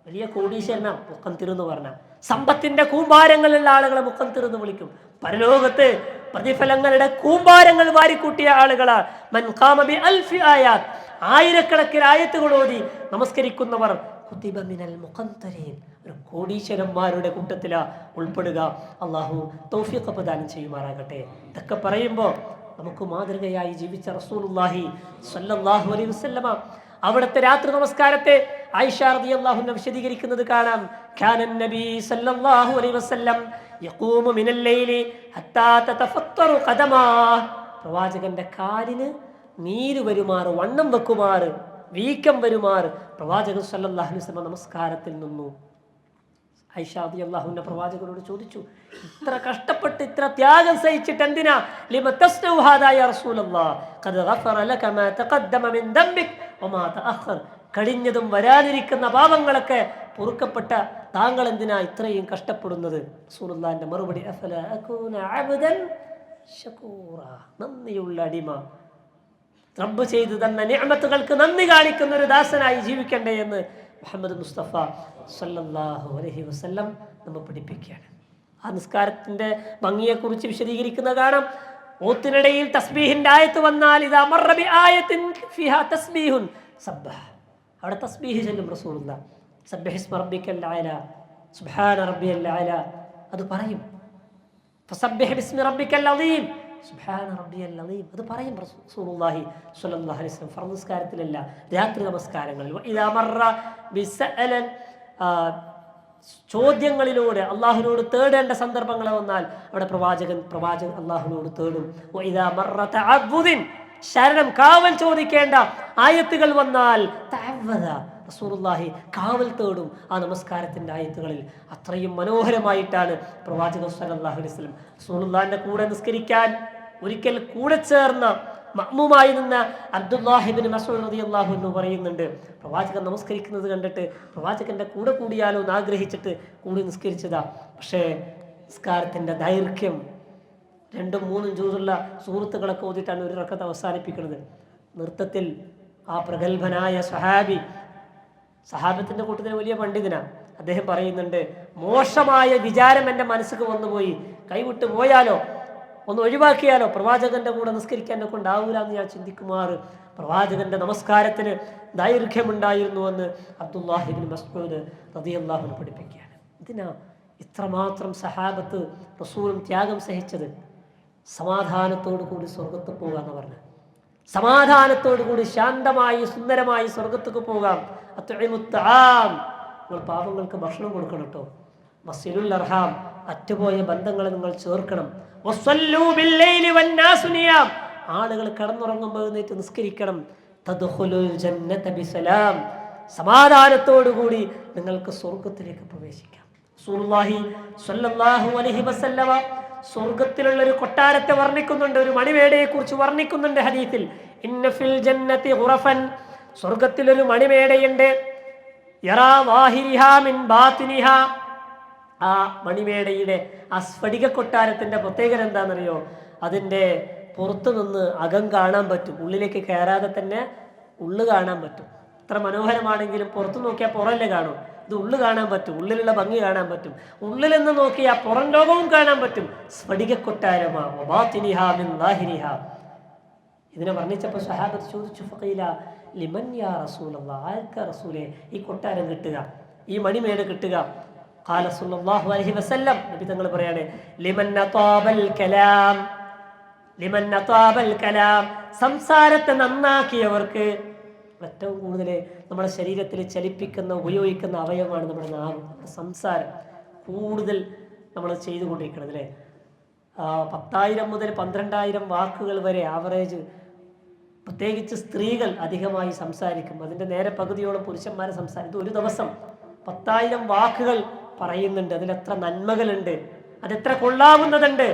വലിയ കോടീശ്വരനാണ്. മുഖന്തിർ എന്ന് പറഞ്ഞാൽ സമ്പത്തിന്റെ കൂമ്പാരങ്ങളുള്ള ആളുകളെ മുഖന്തിർ എന്ന് വിളിക്കും. പരലോകത്ത് പ്രതിഫലങ്ങളുടെ കൂമ്പാരങ്ങൾ വാരിക്കൂട്ടിയ ആളുകളാണ്. മൻ ഖാമ ബി അൽഫി ആയാത്ത്, ആയിരക്കണക്കിന് ആയത്തുകൾ ഓതി നമസ്കരിക്കുന്നവർ കുതിബ മിനൽ മുഖന്തരീൻ, ഒരു കോടീശ്വരന്മാരുടെ കൂട്ടത്തിലാ ഉൾപ്പെടുക. അള്ളാഹു തൗഫീഖ് പ്രദാനം ചെയ്യുമാറാകട്ടെ. ഇതൊക്കെ പറയുമ്പോൾ നമുക്ക് മാതൃകയായി ജീവിച്ച റസൂലുള്ളാഹി സ്വല്ലല്ലാഹു അലൈഹി വസല്ലമ അവിടുത്തെ രാത്രി നമസ്കാരത്തെ ആയിഷ റളിയല്ലാഹു അൻഹ വിശദീകരിക്കുന്നത് കാണാം. കാനൻ നബി സ്വല്ലല്ലാഹു അലൈഹി വസല്ലം യഖൂമു മിനൽ ലൈലി ഹത്താ തതഫത്തറു ഖദമാ, പ്രവാചകന്റെ കാലിന് നീര് വരുമാറ്, വണ്ണം വെക്കുമാറ്, വീക്കം വരുമാറ് പ്രവാചകൻ സല്ലല്ലാഹു അലൈഹി വസല്ലം നമസ്കാരത്തിൽ നിന്നു. ആയിഷ റളിയല്ലാഹു അൻഹ പ്രവാചകനോട് ചോദിച്ചു, ഇത്ര കഷ്ടപ്പെട്ട് ഇത്ര ത്യാഗം സഹിച്ചിട്ട് എന്തിനാ ലിമ തസ്നഉ ഹാദാ യാ റസൂലല്ലാഹ് ഖദ് ഗഫറ ലക മാ തഖദ്ദമ മിൻ ദംബിക് വമാ തഅഖർ, കഴിഞ്ഞതും വരാനിരിക്കുന്ന പാപങ്ങളൊക്കെ പൊറുക്കപ്പെട്ട താങ്കൾ എന്തിനാ ഇത്രയും കഷ്ടപ്പെടുന്നത്? റസൂലുള്ളാഹിന്റെ മറുപടി, അഫലാ അകൂന അബ്ദൻ ശകൂറ, നന്ദിയുള്ള അടിമ, റബ്ബ് ചെയ്തു തന്ന നിഅമത്തുകൾക്ക് നന്ദി കാണിക്കുന്ന ഒരു ദാസനായി ജീവിക്കണ്ടേ എന്ന് മുഹമ്മദ് മുസ്തഫ സല്ലല്ലാഹു അലൈഹി വസല്ലം നമ്മൾ പഠിപ്പിക്കുകയാണ്. ആ നിസ്കാരത്തിൻ്റെ ഭംഗിയെക്കുറിച്ച് വിശദീകരിക്കുന്ന കാണാം. ഓത്തിനിടയിൽ തസ്ബീഹിന്റെ ആയത്ത് വന്നാൽ ഇദാ മർറ ബി ആയത്തിൻ ഫിഹാ തസ്ബീഹുൻ സബ്ബഹ, അവിടെ തസ്ബീഹ് ചൊല്ലും റസൂലുള്ളാഹി. സബ്ബിഹിസ്മ റബ്ബിക്കൽ അഅല, സുബ്ഹാന റബ്ബിയൽ അഅല, അത് പറയും. ഫസബ്ബിഹ് ബിസ്മി റബ്ബിക്കൽ അദീം, സുബ്ഹാന റബ്ബിയൽ അദീം, അത് പറയും റസൂലുള്ളാഹി സ്വല്ലല്ലാഹു അലൈഹി വസല്ലം. ഫർദ് നിസ്കാരത്തിലല്ല, രാത്രി നമസ്കാരങ്ങളിൽ. ഇദാ മർറ ബിസഅലൻ, ചോദ്യങ്ങളിലൂടെ അള്ളാഹുവിനോട് തേടേണ്ട സന്ദർഭങ്ങൾ വന്നാൽ അവിടെ പ്രവാചകൻ അള്ളാഹുവിനോട് തേടും. ഇദാ മർറ തഅവ്വുദിൻ, ശരണം കാവൽ ചോദിക്കേണ്ട ആയത്തുകൾ വന്നാൽ തഅവ്വദ, റസൂലുള്ളാഹി കാവൽ തേടും ആ നമസ്കാരത്തിന്റെ ആയത്തുകളിൽ. അത്രയും മനോഹരമായിട്ടാണ് പ്രവാചകൻ സ്വല്ലല്ലാഹു അലൈഹി വസല്ലം റസൂലുള്ളാഹിന്റെ കൂടെ നിസ്കരിക്കാൻ ഒരിക്കൽ കൂടെ ചേർന്ന മഅ്മൂമായി നിന്ന അബ്ദുല്ലാഹി ഇബ്നു മസ്ഊദ് റളിയല്ലാഹു അൻഹു പറയുന്നുണ്ട്, പ്രവാചകൻ നമസ്കരിക്കുന്നത് കണ്ടിട്ട് പ്രവാചകന്റെ കൂടെ കൂടിയാലോ എന്ന് ആഗ്രഹിച്ചിട്ട് കൂടി നിസ്കരിച്ചതാ. പക്ഷേ നിസ്കാരത്തിന്റെ ദൈർഘ്യം 2-3 ജൂസുള്ള സൂറത്തുകളൊക്കെ ഓതിയിട്ടാണ് ഒരു റക്അത്ത് അവസാനിപ്പിക്കുന്നത്. നൃത്തത്തിൽ ആ പ്രഗത്ഭനായ സഹാബത്തിന്റെ കൂട്ടത്തിൽ വലിയ പണ്ഡിതനാണ്. അദ്ദേഹം പറയുന്നുണ്ട്, മോശമായ വിചാരം എൻ്റെ മനസ്സിക്ക് വന്നുപോയി, കൈവിട്ട് പോയാലോ, ഒന്ന് ഒഴിവാക്കിയാലോ പ്രവാചകന്റെ കൂടെ നിസ്കരിക്കാൻ എന്നെ കൊണ്ടാവൂല എന്ന് ഞാൻ ചിന്തിക്കുമാറ് പ്രവാചകന്റെ നമസ്കാരത്തിന് ദൈർഘ്യമുണ്ടായിരുന്നുവെന്ന് അബ്ദുല്ലാഹി ഇബ്നു മസ്ഊദ് റളിയല്ലാഹു അൻഹു പഠിപ്പിക്കുകയാണ്. ഇതിനാ ഇത്രമാത്രം സഹാബത്ത് റസൂലും ത്യാഗം സഹിച്ചത്. സമാധാനത്തോടു കൂടി സ്വർഗത്ത് പോകാം എന്ന് പറഞ്ഞു. സമാധാനത്തോടു കൂടി ശാന്തമായി സുന്ദരമായി സ്വർഗത്തേക്ക് പോകാം. നിങ്ങൾ പാപങ്ങൾക്ക് ഭക്ഷണം കൊടുക്കണം കേട്ടോ. വസിലുൽ അർഹാം, അറ്റുപോയ ബന്ധങ്ങളെ നിങ്ങൾ ചേർക്കണം. ആളുകൾ കിടന്നുറങ്ങുമ്പോൾ എഴുന്നേറ്റ് നിസ്കരിക്കണം. തദ്ഖുലുൽ ജന്നത ബിസലാം, സമാധാനത്തോടുകൂടി നിങ്ങൾക്ക് സ്വർഗത്തിലേക്ക് പ്രവേശിക്കാം. റസൂലുള്ളാഹി സ്വല്ലല്ലാഹു അലൈഹി വസല്ലമ സ്വർഗത്തിലുള്ള ഒരു കൊട്ടാരത്തെ വർണ്ണിക്കുന്നുണ്ട്, ഒരു മണിമേടയെ കുറിച്ച് വർണ്ണിക്കുന്നുണ്ട് ഹദീസിൽ. ഇന്ന ഫിൽ ജന്നതി ഖുറഫൻ, സ്വർഗത്തിലൊരു മണിമേടയുണ്ട്. യറാ വാഹിരിഹാ മിൻ ബാതിനിഹാ, ആ മണിമേടയുടെ ആ സ്ഫടിക കൊട്ടാരത്തിന്റെ പ്രത്യേകത എന്താണെന്നറിയോ? അതിൻ്റെ പുറത്തു നിന്ന് അകം കാണാൻ പറ്റും, ഉള്ളിലേക്ക് കയറാതെ തന്നെ ഉള്ളു കാണാൻ പറ്റും. എത്ര മനോഹരമാണെങ്കിലും പുറത്തു നോക്കിയാൽ പുറല്ലേ കാണും, ഇത് ഉള്ളു കാണാൻ പറ്റും, ഉള്ളിലുള്ള ഭംഗി കാണാൻ പറ്റും. ഉള്ളിൽ നിന്ന് നോക്കിയാൽ പുറം ലോകവും കാണാൻ പറ്റും. സ്ഫടിക കൊട്ടാരമാ. ഇതിനെ വർണ്ണിച്ചപ്പോൾ സഹാബത്ത് ചോദിച്ചു, ഫഖീല ലിമൻ യാ റസൂലല്ലാഹ്, ആർക്കാ റസൂലേ ഈ കൊട്ടാരം കിട്ടുക, ഈ മണിമേട കിട്ടുക? ഖാല സല്ലല്ലാഹു അലൈഹി വസല്ലം, നബി തങ്ങൾ പറയാണ്, ലിമൻ അതാബൽ കലാം, ലിമൻ അതാബൽ കലാം, സംസാരത്തെ നന്നാക്കിയവർക്ക്. ഏറ്റവും കൂടുതൽ നമ്മുടെ ശരീരത്തിൽ ചലിപ്പിക്കുന്ന ഉപയോഗിക്കുന്ന അവയവമാണ് നമ്മുടെ നാവ്. നമ്മുടെ സംസാരം കൂടുതൽ നമ്മൾ ചെയ്തുകൊണ്ടിരിക്കുന്നത് അല്ലേ. 10,000 മുതൽ 12,000 വാക്കുകൾ വരെ ആവറേജ്, പ്രത്യേകിച്ച് സ്ത്രീകൾ അധികമായി സംസാരിക്കും. അതിൻ്റെ നേരെ പകുതിയോളം പുരുഷന്മാരെ സംസാരിക്കും. ഒരു ദിവസം 10,000 വാക്കുകൾ പറയുന്നുണ്ട്. അതിലെത്ര നന്മകളുണ്ട്, അതെത്ര കൊള്ളാവുന്നതുണ്ട്,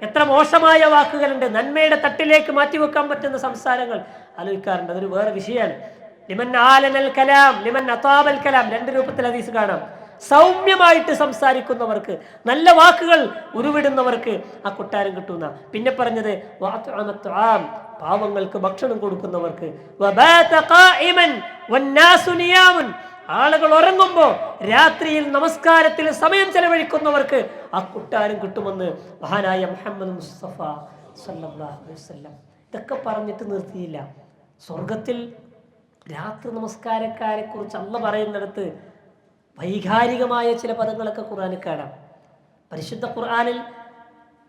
എത്ര മോശമായ വാക്കുകളുണ്ട്. നന്മയുടെ തട്ടിലേക്ക് മാറ്റിവെക്കാൻ പറ്റുന്ന സംസാരങ്ങൾ ആലോചിക്കാറുണ്ട്. അതൊരു വേറെ വിഷയമാണ്. ലിമൻ ആലനൽ കലാം, ലിമൻ അതാബൽ കലാം, 2 രൂപത്തിൽ ഹദീസ് കാണാം. സൗമ്യമായിട്ട് സംസാരിക്കുന്നവർക്ക്, നല്ല വാക്കുകൾ ഉരുവിടുന്നവർക്ക് ആ കൊട്ടാരം കിട്ടുന്ന. പിന്നെ പറഞ്ഞത് പാവങ്ങൾക്ക് ഭക്ഷണം കൊടുക്കുന്നവർക്ക്, ആളുകൾ ഉറങ്ങുമ്പോൾ രാത്രിയിൽ നമസ്കാരത്തിൽ സമയം ചെലവഴിക്കുന്നവർക്ക് ആ കൊട്ടാരം കിട്ടുമെന്ന് മഹാനായ മുഹമ്മദ് മുസ്തഫ സല്ലല്ലാഹു അലൈഹി വസല്ലം. ഇതൊക്കെ പറഞ്ഞിട്ട് നിർത്തിയില്ല. സ്വർഗത്തിൽ രാത്രി നമസ്കാരക്കാരെ കുറിച്ച് അല്ലാഹ് പറയുന്നിടത്ത് വൈകാരികമായ ചില പദങ്ങളൊക്കെ ഖുർആനിൽ കാണാം. പരിശുദ്ധ ഖുർആനിൽ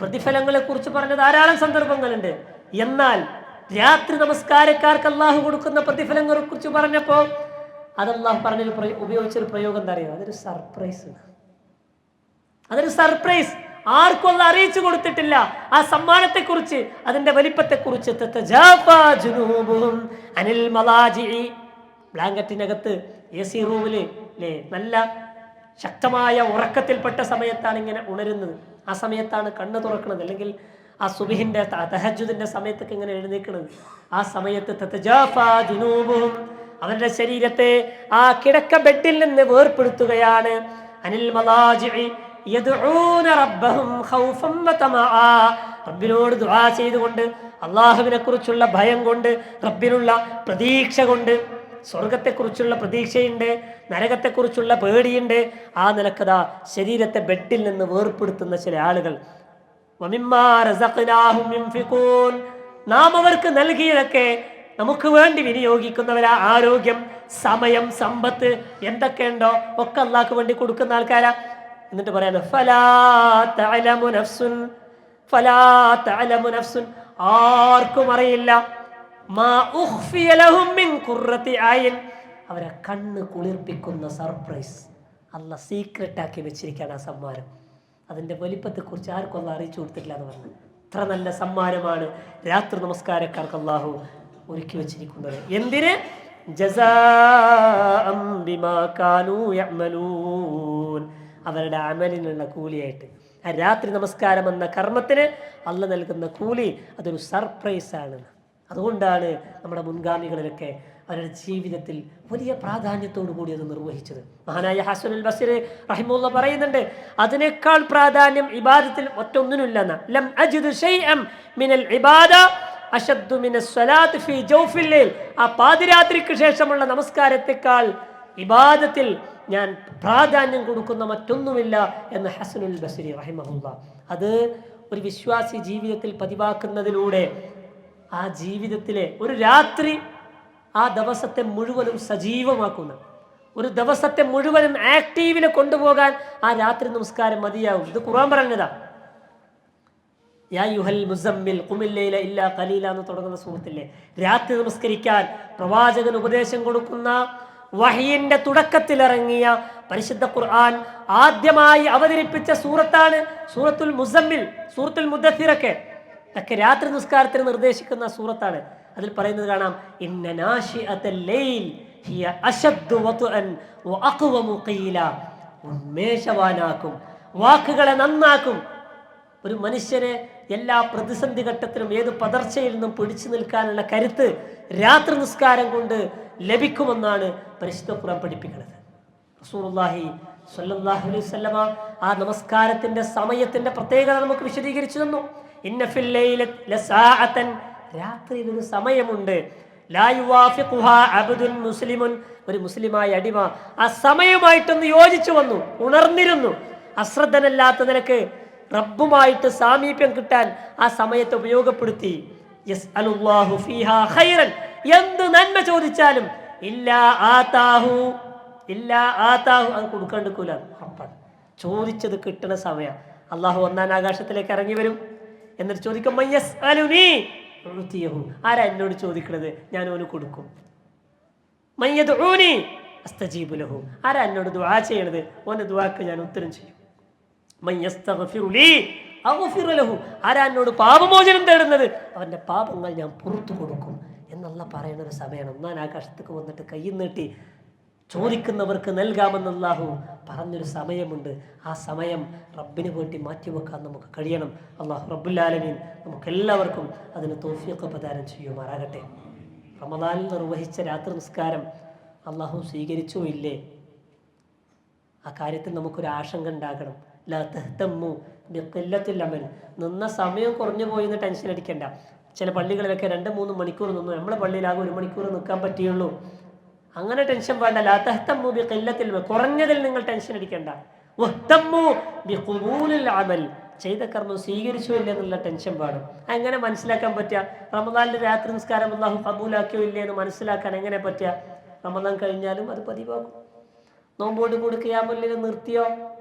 പ്രതിഫലങ്ങളെ കുറിച്ച് പറഞ്ഞ ധാരാളം സന്ദർഭങ്ങളുണ്ട്. എന്നാൽ രാത്രി നമസ്കാരക്കാർക്ക് അള്ളാഹു കൊടുക്കുന്ന പ്രതിഫലങ്ങളെ കുറിച്ച് പറഞ്ഞപ്പോൾ അത് അള്ളാഹു ഉപയോഗിച്ചൊരു പ്രയോഗം എന്താ അറിയോ? അതൊരു സർപ്രൈസ്. അതൊരു സർപ്രൈസ്. ആർക്കും അത് അറിയിച്ചു കൊടുത്തിട്ടില്ല. ആ സമ്മാനത്തെക്കുറിച്ച്, അതിന്റെ വലിപ്പത്തെക്കുറിച്ച്. ബ്ലാങ്കറ്റിനകത്ത് AC റൂമില് അല്ലേ, നല്ല ശക്തമായ ഉറക്കത്തിൽപ്പെട്ട സമയത്താണ് ഇങ്ങനെ ഉണരുന്നത്. ആ സമയത്താണ് കണ്ണ് തുറക്കുന്നത്. അല്ലെങ്കിൽ ആ സുബ്ഹിന്റെ തഹജ്ജുദിന്റെ സമയത്തൊക്കെ ഇങ്ങനെ എഴുന്നേൽക്കുന്നത്. ആ സമയത്ത് അവരുടെ ശരീരത്തെ ആ കിടക്ക ബെഡിൽ നിന്ന് വേർപ്പെടുത്തുകയാണ്. അനിൽ മലാജിഇ യദ്ഊന റബ്ബഹും ഖൗഫൻ വതമആ, റബ്ബിനോട് ദുആ ചെയ്തുകൊണ്ട്, അല്ലാഹുവിനെ കുറിച്ചുള്ള ഭയം കൊണ്ട്, റബ്ബിനുള്ള പ്രതീക്ഷ കൊണ്ട് സ്വർഗത്തെക്കുറിച്ചുള്ള പ്രതീക്ഷയുണ്ട്, നരകത്തെക്കുറിച്ചുള്ള പേടിയുണ്ട്. ആ നിലക്കഥ ശരീരത്തെ ബെഡിൽ നിന്ന് വേർപ്പെടുത്തുന്ന ചില ആളുകൾ. നാം അവർക്ക് നൽകിയതൊക്കെ നമുക്ക് വേണ്ടി വിനിയോഗിക്കുന്നവരാ. ആരോഗ്യം, സമയം, സമ്പത്ത് എന്തൊക്കെയുണ്ടോ ഒക്കെ അള്ളാഹ്ക്ക് വേണ്ടി കൊടുക്കുന്ന ആൾക്കാരാ. എന്നിട്ട് പറയാണ് ആർക്കും അറിയില്ല അവരെ കണ്ണ് കുളിർപ്പിക്കുന്ന സർപ്രൈസ് അല്ല സീക്രട്ട് ആക്കി വെച്ചിരിക്കുകയാണ് ആ സമ്മാനം. അതിന്റെ വലിപ്പത്തെക്കുറിച്ച് ആർക്കും അള്ളാഹ് അറിയിച്ചു കൊടുത്തിട്ടില്ല എന്ന് പറഞ്ഞു. ഇത്ര നല്ല സമ്മാനമാണ് രാത്രി നമസ്കാരക്കാർക്ക് അള്ളാഹു ഒരുക്കി വെച്ചിരിക്കുന്നത്. എന്തിന്? ജസാഅം ബിമാ കാനൂ യഅമലൂൻ, അവരുടെ അമലിനുള്ള കൂലിയായിട്ട്. ആ രാത്രി നമസ്കാരം എന്ന കർമ്മത്തിന് അള്ളാഹ് നൽകുന്ന കൂലി അതൊരു സർപ്രൈസാണ്. അതുകൊണ്ടാണ് നമ്മുടെ മുൻഗാമികളിലൊക്കെ അവരുടെ ജീവിതത്തിൽ വലിയ പ്രാധാന്യത്തോടു കൂടി അത് നിർവഹിച്ചത്. മഹാനായ ഹസനുൽ ബസ്രി റഹിമഹുള്ള പറയുന്നുണ്ട്, അതിനേക്കാൾ പ്രാധാന്യം ഇബാദത്തിൽ മറ്റൊന്നിനുമില്ലെന്ന്. ലം അജിദു ശൈഅൻ മിനൽ ഇബാദ അശദ്ദു മിനസ് സ്വലാത്ത് ഫീ ജൗഫിൽ ലൈൽ. ആ പാതിരാത്രിക്ക് ശേഷമുള്ള നമസ്കാരത്തെക്കാൾ ഇബാദത്തിൽ ഞാൻ പ്രാധാന്യം കൊടുക്കുന്ന മറ്റൊന്നുമില്ല എന്ന് ഹസനുൽ ബസ്രി റഹിമഹുള്ള. അത് ഒരു വിശ്വാസി ജീവിതത്തിൽ പതിവാക്കുന്നതിലൂടെ ആ ജീവിതത്തിലെ ഒരു രാത്രി ആ ദിവസത്തെ മുഴുവനും സജീവമാക്കുന്ന, ഒരു ദിവസത്തെ മുഴുവനും ആക്റ്റീവിനെ കൊണ്ടുപോകാൻ ആ രാത്രി നമസ്കാരം മതിയാവും. ഇത് ഖുർആൻ പറഞ്ഞതാ. യാ യുഹൽ മുസമ്മിൽ ഖുമിൽ ലൈല ഇല്ലാ ഖലീല എന്ന് തുടങ്ങുന്ന സൂറത്തിലെ രാത്രി നമസ്കരിക്കാൻ പ്രവാചകൻ ഉപദേശം കൊടുക്കുന്ന വഹയിന്റെ തുടക്കത്തിലിറങ്ങിയ പരിശുദ്ധ ഖുർആൻ ആദ്യമായി അവതരിപ്പിച്ച സൂറത്താണ് സൂറത്തുൽ മുസമ്മിൽ. സൂറത്തുൽ മുദ്ദസ്സിറൊക്കെ ഒക്കെ രാത്രി നിസ്കാരത്തിന് നിർദ്ദേശിക്കുന്ന സൂറത്താണ്. അതിൽ പറയുന്നത് കാണാം, ഇന്ന നാശിഅത്തൽ ലൈൽ ഹിയ അശദ്ദു വത്അൻ വഅഖ്വമു ഖീല. ഉന്മേഷവാനാക്കും, വാക്കുകളെ നന്നാക്കും. ഒരു മനുഷ്യനെ എല്ലാ പ്രതിസന്ധി ഘട്ടത്തിലും ഏത് പതർച്ചയിൽ നിന്നും പിടിച്ചു നിൽക്കാനുള്ള കരുത്ത് രാത്രി നിസ്കാരം കൊണ്ട് ലഭിക്കുമെന്നാണ് പരിശുദ്ധ ഖുർആൻ പഠിപ്പിക്കുന്നത്. റസൂലുള്ളാഹി സ്വല്ലല്ലാഹു അലൈഹി വസല്ലമ ആ നമസ്കാരത്തിന്റെ സമയത്തിന്റെ പ്രത്യേകത നമുക്ക് വിശദീകരിച്ചു തന്നു. ഇന്ന ഫിൽ ലൈലത്തി ലസാഅതൻ, രാത്രിയിൽ ഒരു സമയമുണ്ട്. ലാ യുവാഫിഖുഹാ അബ്ദുൻ മുസ്ലിമുൻ, ഒരു മുസ്ലിമായ അടിമ ആ സമയമായിട്ടൊന്ന് യോജിച്ചു വന്നു, ഉണർന്നിരുന്നു. അശ്രദ്ധനല്ലാത്ത നിലക്ക് റബ്ബുമായിട്ട് സാമീപ്യം കിട്ടാൻ ആ സമയത്ത് ഉപയോഗപ്പെടുത്തി. യസ്അലുല്ലാഹു ഫീഹാ ഖൈറൻ, എന്ത് നന്മ ചോദിച്ചാലും ഇല്ലാ ആതാഹു അത് കൊടുക്കാണ്ടിരിക്കൂല. ഉറപ്പാണ്. ചോദിച്ചത് കിട്ടുന്ന സമയം. അള്ളാഹു ഒന്നാം ആകാശത്തിലേക്ക് ഇറങ്ങി വരും. എന്നിട്ട് ചോദിക്കും, മയ്യസ്അലുനീ ഉഅ്തിയഹു, ആരാ എന്നോട് ചോദിക്കണത്, ഞാൻ ഓന് കൊടുക്കും. മയ്യദ്ഉനി അസ്തജീബു ലഹു, ആരാ എന്നോട് ദുആ ചെയ്യണത്, ഓന്റെ ദുആക്ക് ഞാൻ ഉത്തരം ചെയ്യും. മയ്യസ്തഗ്ഫിറു ലീ അഗ്ഫിറു ലഹു, ആരാ എന്നോട് പാപമോചനം തേടുന്നത്, അവന്റെ പാപങ്ങൾ ഞാൻ പുറത്തു കൊടുക്കും എന്നുള്ള പറയുന്ന ഒരു സമയമാണ്. ഒന്നാം ആകാശത്തേക്ക് വന്നിട്ട് കൈ നീട്ടി ചോദിക്കുന്നവർക്ക് നൽകാമെന്ന് അല്ലാഹു പറഞ്ഞൊരു സമയമുണ്ട്. ആ സമയം റബ്ബിന് വേണ്ടി മാറ്റിവെക്കാൻ നമുക്ക് കഴിയണം. അല്ലാഹു റബ്ബുൽ ആലമീൻ നമുക്കെല്ലാവർക്കും അതിന് തൗഫീഖ് പ്രദാനം ചെയ്യുമാറാകട്ടെ. റമദാനിൽ നിർവഹിച്ച രാത്രി നിസ്കാരം അല്ലാഹു സ്വീകരിച്ചോ ഇല്ലേ, ആ കാര്യത്തിൽ നമുക്കൊരു ആശങ്ക ഉണ്ടാകണം. ലാ തഹ്തമ്മു ബിഖില്ലത്തിൽ അമൽ, നിന്ന സമയം കുറഞ്ഞു പോയെന്ന് ടെൻഷൻ അടിക്കേണ്ട. ചില പള്ളികളിലൊക്കെ 2-3 മണിക്കൂർ നിന്നു, നമ്മളെ പള്ളിയിലാകെ 1 മണിക്കൂർ നിൽക്കാൻ പറ്റുള്ളൂ. അങ്ങനെ ടെൻഷൻ വേണ്ട. ലാ തഹ്തമ്മു ബിഖില്ലത്തിൽ അമൽ, കുറഞ്ഞതിൽ നിങ്ങൾ ടെൻഷൻ അടിക്കേണ്ട. വഹ്തമ്മു ബിഖുബൂലിൽ അമൽ, ചെയ്ത കർമ്മം സ്വീകരിച്ചോ ഇല്ല എന്നുള്ള ടെൻഷൻ പാടും. എങ്ങനെ മനസ്സിലാക്കാൻ പറ്റുക? റമദാനിലെ രാത്രി നിസ്കാരം അല്ലാഹു ഖബൂലാക്കിയോ ഇല്ലേ എന്ന് മനസ്സിലാക്കാൻ എങ്ങനെ പറ്റുക? റമദാൻ കഴിഞ്ഞാലും അത് പതിവാകും. നോമ്പോട് കൂടി ഖിയാമുൽ ലൈൽ നിർത്തിയോ,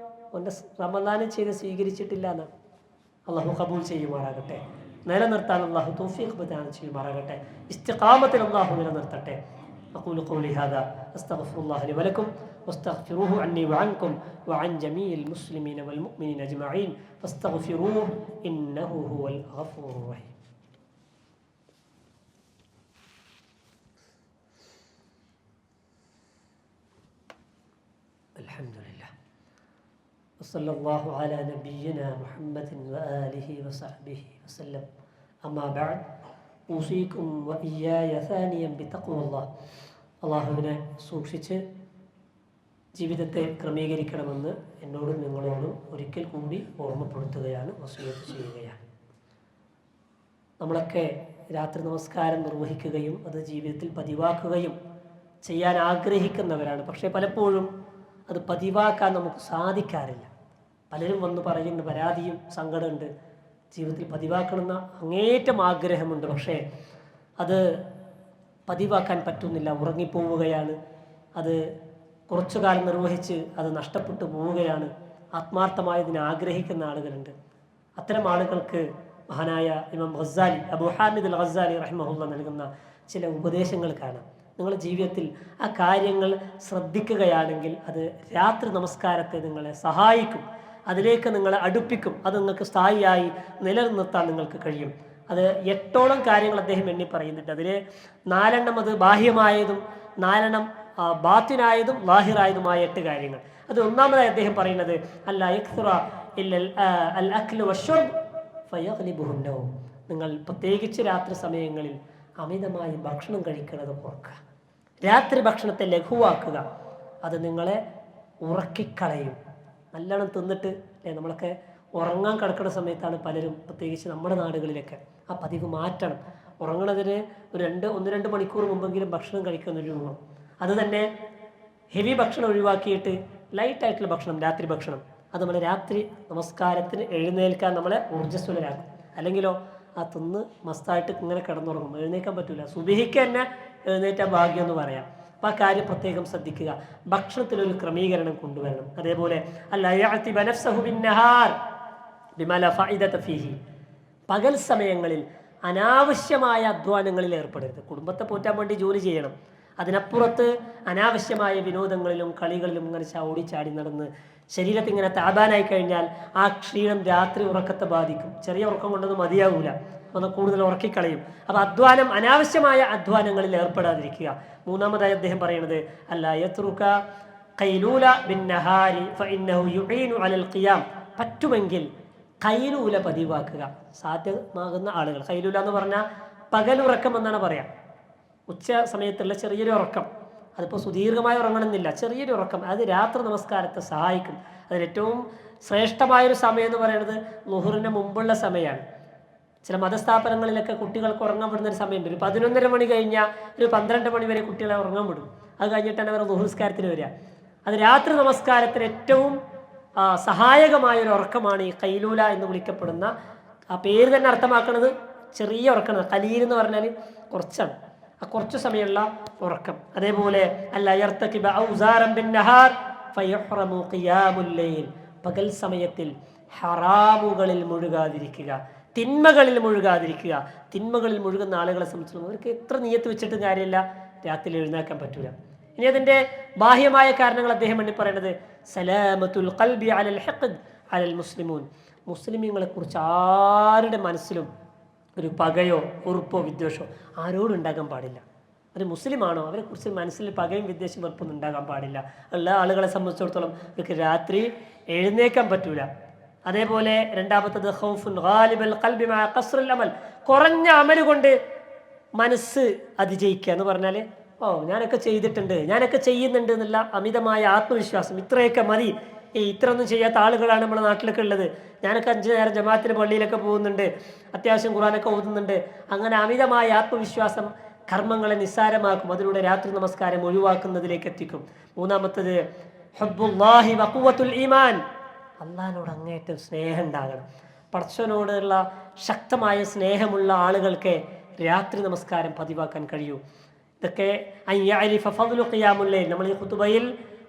ഓൻ്റെ റമദാനിൽ ചെയ്ത് സ്വീകരിച്ചിട്ടില്ല എന്നാണ്. അല്ലാഹു ഖബൂൽ ചെയ്യുമാറാകട്ടെ. നിലനിർത്താൻ അല്ലാഹു തൗഫീഖ് പ്രദാനം ചെയ്യുമാറാകട്ടെ. ഇസ്തിഖാമത്തിൽ അല്ലാഹു നിലനിർത്തട്ടെ. أقول قولي هذا أستغفر الله لي ولكم واستغفروه عني وعنكم وعن جميع المسلمين والمؤمنين أجمعين فاستغفروه إنه هو الغفور الرحيم. الحمد لله وصلى الله على نبينا محمد وآله وصحبه وسلم. أما بعد ഊസീക്കും വഇയ്യായ സാനിയം ബിത്തഖ്വല്ലാഹ്, അള്ളാഹുവിനെ സൂക്ഷിച്ച് ജീവിതത്തെ ക്രമീകരിക്കണമെന്ന് എന്നോടും നിങ്ങളോടും ഒരിക്കൽ കൂടി ഓർമ്മപ്പെടുത്തുകയാണ്, വസിയത്ത് ചെയ്യുകയാണ്. നമ്മളൊക്കെ രാത്രി നമസ്കാരം നിർവഹിക്കുകയും അത് ജീവിതത്തിൽ പതിവാക്കുകയും ചെയ്യാൻ ആഗ്രഹിക്കുന്നവരാണ്. പക്ഷേ പലപ്പോഴും അത് പതിവാക്കാൻ നമുക്ക് സാധിക്കാറില്ല. പലരും വന്ന് പറയുന്ന പരാതിയും സങ്കടമുണ്ട്, ജീവിതത്തിൽ പതിവാക്കണമെന്ന അങ്ങേറ്റം ആഗ്രഹമുണ്ട്, പക്ഷേ അത് പതിവാക്കാൻ പറ്റുന്നില്ല, ഉറങ്ങിപ്പോവുകയാണ്, അത് കുറച്ചു കാലം നിർവഹിച്ച് അത് നഷ്ടപ്പെട്ടു പോവുകയാണ്. ആത്മാർത്ഥമായതിന് ആഗ്രഹിക്കുന്ന ആളുകളുണ്ട്. അത്തരം ആളുകൾക്ക് മഹാനായ ഇമാം ഗസ്സാലി, അബൂ ഹാമിദ് അൽ ഗസ്സാലി റഹിമഹുല്ലാ നൽകുന്ന ചില ഉപദേശങ്ങൾ കാണാം. നിങ്ങളുടെ ജീവിതത്തിൽ ആ കാര്യങ്ങൾ ശ്രദ്ധിക്കുകയാണെങ്കിൽ അത് രാത്രി നമസ്കാരത്തെ നിങ്ങളെ സഹായിക്കും, അതിലേക്ക് നിങ്ങളെ അടുപ്പിക്കും, അത് നിങ്ങൾക്ക് സ്ഥായിയായി നിലനിർത്താൻ നിങ്ങൾക്ക് കഴിയും. അത് 8ഓളം കാര്യങ്ങൾ അദ്ദേഹം എണ്ണി പറയുന്നുണ്ട്. അതിൽ 4 അത് ബാഹ്യമായതും 4 ബാത്തിനായതും ലാഹിറായതുമായ 8 കാര്യങ്ങൾ. അത് ഒന്നാമതായി അദ്ദേഹം പറയുന്നത് അല്ല യക്സുറ ഇല്ലൽ അൽ അക്ലു വശുർബ് ഫയഗ്ലിബുഹു നൗം. നിങ്ങൾ പ്രത്യേകിച്ച് രാത്രി സമയങ്ങളിൽ അമിതമായി ഭക്ഷണം കഴിക്കുന്നത് കുറക്കുക. രാത്രി ഭക്ഷണത്തെ ലഘുവാക്കുക, അത് നിങ്ങളെ ഉറക്കിക്കളയും. നല്ലോണം തിന്നിട്ട് നമ്മളൊക്കെ ഉറങ്ങാൻ കിടക്കുന്ന സമയത്താണ് പലരും, പ്രത്യേകിച്ച് നമ്മുടെ നാടുകളിലൊക്കെ ആ പതിവ് മാറ്റണം. ഉറങ്ങണതിന് ഒരു 1-2 മണിക്കൂർ മുമ്പെങ്കിലും ഭക്ഷണം കഴിക്കുന്ന ഒരു രൂപം. അത് തന്നെ ഹെവി ഭക്ഷണം ഒഴിവാക്കിയിട്ട് ലൈറ്റായിട്ടുള്ള ഭക്ഷണം, രാത്രി ഭക്ഷണം, അത് നമ്മളെ രാത്രി നമസ്കാരത്തിന് എഴുന്നേൽക്കാൻ നമ്മളെ ഊർജ്ജസ്വലരാക്കും. അല്ലെങ്കിലോ ആ തിന്ന് മസ്തായിട്ട് ഇങ്ങനെ കിടന്നുറങ്ങും, എഴുന്നേൽക്കാൻ പറ്റില്ല. സുബഹിക്ക് തന്നെ എഴുന്നേറ്റാൽ ഭാഗ്യം എന്ന് പറയാം. അപ്പം ആ കാര്യം പ്രത്യേകം ശ്രദ്ധിക്കുക. ഭക്ഷണത്തിലൊരു ക്രമീകരണം കൊണ്ടുവരണം. അതേപോലെ പകൽ സമയങ്ങളിൽ അനാവശ്യമായ അധ്വാനങ്ങളിൽ ഏർപ്പെടരുത്. കുടുംബത്തെ പോറ്റാൻ വേണ്ടി ജോലി ചെയ്യണം. അതിനപ്പുറത്ത് അനാവശ്യമായ വിനോദങ്ങളിലും കളികളിലും ഇങ്ങനെ ഓടിച്ചാടി നടന്ന് ശരീരത്തിൽ ഇങ്ങനെ താപാനായി കഴിഞ്ഞാൽ ആ ക്ഷീണം രാത്രി ഉറക്കത്തെ ബാധിക്കും. ചെറിയ ഉറക്കം കൊണ്ടൊന്നും മതിയാവൂല, ഒന്ന് കൂടുതൽ ഉറക്കിക്കളയും. അപ്പോൾ അധ്വാനം, അനാവശ്യമായ അധ്വാനങ്ങളിൽ ഏർപ്പെടാതിരിക്കുക. മൂന്നാമതായി അദ്ദേഹം പറയുന്നത് അല്ല യത്റുക ഖൈലൂല ബിന്നഹാരി ഫഇന്നഹു യുഈനു അലൽ ഖിയാം. പറ്റുമെങ്കിൽ ഖൈലൂല പതിവാക്കുക. സാധ്യമാകുന്ന ആളുകൾ, ഖൈലൂല എന്ന് പറഞ്ഞാൽ പകലുറക്കം എന്നാണ് പറയാം. ഉച്ച സമയത്തുള്ള ചെറിയൊരു ഉറക്കം, അതിപ്പോൾ സുദീർഘമായി ഉറങ്ങണമെന്നില്ല, ചെറിയൊരു ഉറക്കം, അത് രാത്രി നമസ്കാരത്തെ സഹായിക്കും. അതിലേറ്റവും ശ്രേഷ്ഠമായൊരു സമയം എന്ന് പറയുന്നത് ളുഹറിന് മുമ്പുള്ള സമയമാണ്. ചില മതസ്ഥാപനങ്ങളിലൊക്കെ കുട്ടികൾക്ക് ഉറങ്ങാൻ വിടുന്നൊരു സമയമുണ്ട്. ഒരു 11:30 മണി കഴിഞ്ഞാൽ ഒരു 12 മണി വരെ കുട്ടികളെ ഉറങ്ങാൻ വിടും. അത് കഴിഞ്ഞിട്ടാണ് അവർ ളുഹർ നിസ്കാരത്തിന് വരിക. അത് രാത്രി നമസ്കാരത്തിന് ഏറ്റവും സഹായകമായൊരു ഉറക്കമാണ് ഈ ഖൈലൂല എന്ന് വിളിക്കപ്പെടുന്ന. ആ പേര് തന്നെ അർത്ഥമാക്കുന്നത് ചെറിയ ഉറക്കമാണ്. ഖലീൽ എന്ന് പറഞ്ഞാൽ കുറച്ചാണ്, ആ കുറച്ച് സമയമുള്ള ഉറക്കം. അതേപോലെ പകൽ സമയത്തിൽ ഹറാമുകളിൽ മുഴുകാതിരിക്കുക, തിന്മകളിൽ മുഴുകാതിരിക്കുക. തിന്മകളിൽ മുഴുകുന്ന ആളുകളെ സംബന്ധിച്ചിടത്തോളം അവർക്ക് എത്ര നിയത്ത് വെച്ചിട്ടും കാര്യമില്ല, രാത്രി എഴുന്നേൽക്കാൻ പറ്റൂല. ഇനി അതിൻ്റെ ബാഹ്യമായ കാരണങ്ങൾ അദ്ദേഹം വേണ്ടി പറയുന്നത് സലാമത്തുൽ ഖൽബി അലൽ ഹിഖ്ദ് അലൽ മുസ്ലിമൂൻ. മുസ്ലിമീങ്ങളെ കുറിച്ച് ആരുടെ മനസ്സിലും ഒരു പകയോ ഉറുപ്പോ വിദ്വേഷമോ ആരോടും ഉണ്ടാകാൻ പാടില്ല. ഒരു മുസ്ലിമാണോ അവരെ കുറിച്ച് മനസ്സിൽ പകയും വിദ്വേഷം വെറുപ്പൊന്നും ഉണ്ടാകാൻ പാടില്ല. ഉള്ള ആളുകളെ സംബന്ധിച്ചിടത്തോളം അവർക്ക് രാത്രി എഴുന്നേക്കാൻ പറ്റൂല. അതേപോലെ രണ്ടാമത്തത് ഖൗഫുൻ ഗാലിബൽ ഖൽബി മഅ ഖസ്റുൽ അമൽ. കുറഞ്ഞ അമൽ കൊണ്ട് മനസ്സ് അതിജയിക്കുക എന്ന് പറഞ്ഞാൽ ഞാനൊക്കെ ചെയ്തിട്ടുണ്ട്, ഞാനൊക്കെ ചെയ്യുന്നുണ്ട് എന്നുള്ള അമിതമായ ആത്മവിശ്വാസം. ഇത്രയൊക്കെ മതി, ഇത്രയൊന്നും ചെയ്യാത്ത ആളുകളാണ് നമ്മുടെ നാട്ടിലൊക്കെ ഉള്ളത്. ഞാനൊക്കെ 5 നേരം ജമാഅത്തിന് പള്ളിയിലൊക്കെ പോകുന്നുണ്ട്, അത്യാവശ്യം ഖുർആനൊക്കെ ഓതുന്നുണ്ട്. അങ്ങനെ അമിതമായ ആത്മവിശ്വാസം കർമ്മങ്ങളെ നിസ്സാരമാക്കും. അതിലൂടെ രാത്രി നമസ്കാരം ഒഴിവാക്കുന്നതിലേക്ക് എത്തിക്കും. മൂന്നാമത്തത് ഹുബ്ബുല്ലാഹി വഖുവത്തുൽ ഈമാൻ. അള്ളാഹിനോട് അങ്ങേറ്റം സ്നേഹം ഉണ്ടാകണം. പടച്ചവനോടുള്ള ശക്തമായ സ്നേഹമുള്ള ആളുകൾക്ക് രാത്രി നമസ്കാരം പതിവാക്കാൻ കഴിയൂ. ഇതൊക്കെ ഫദ്ലു ഖിയാമുൽ ലൈൽ, നമ്മൾ ഈ ഖുതുബയിൽ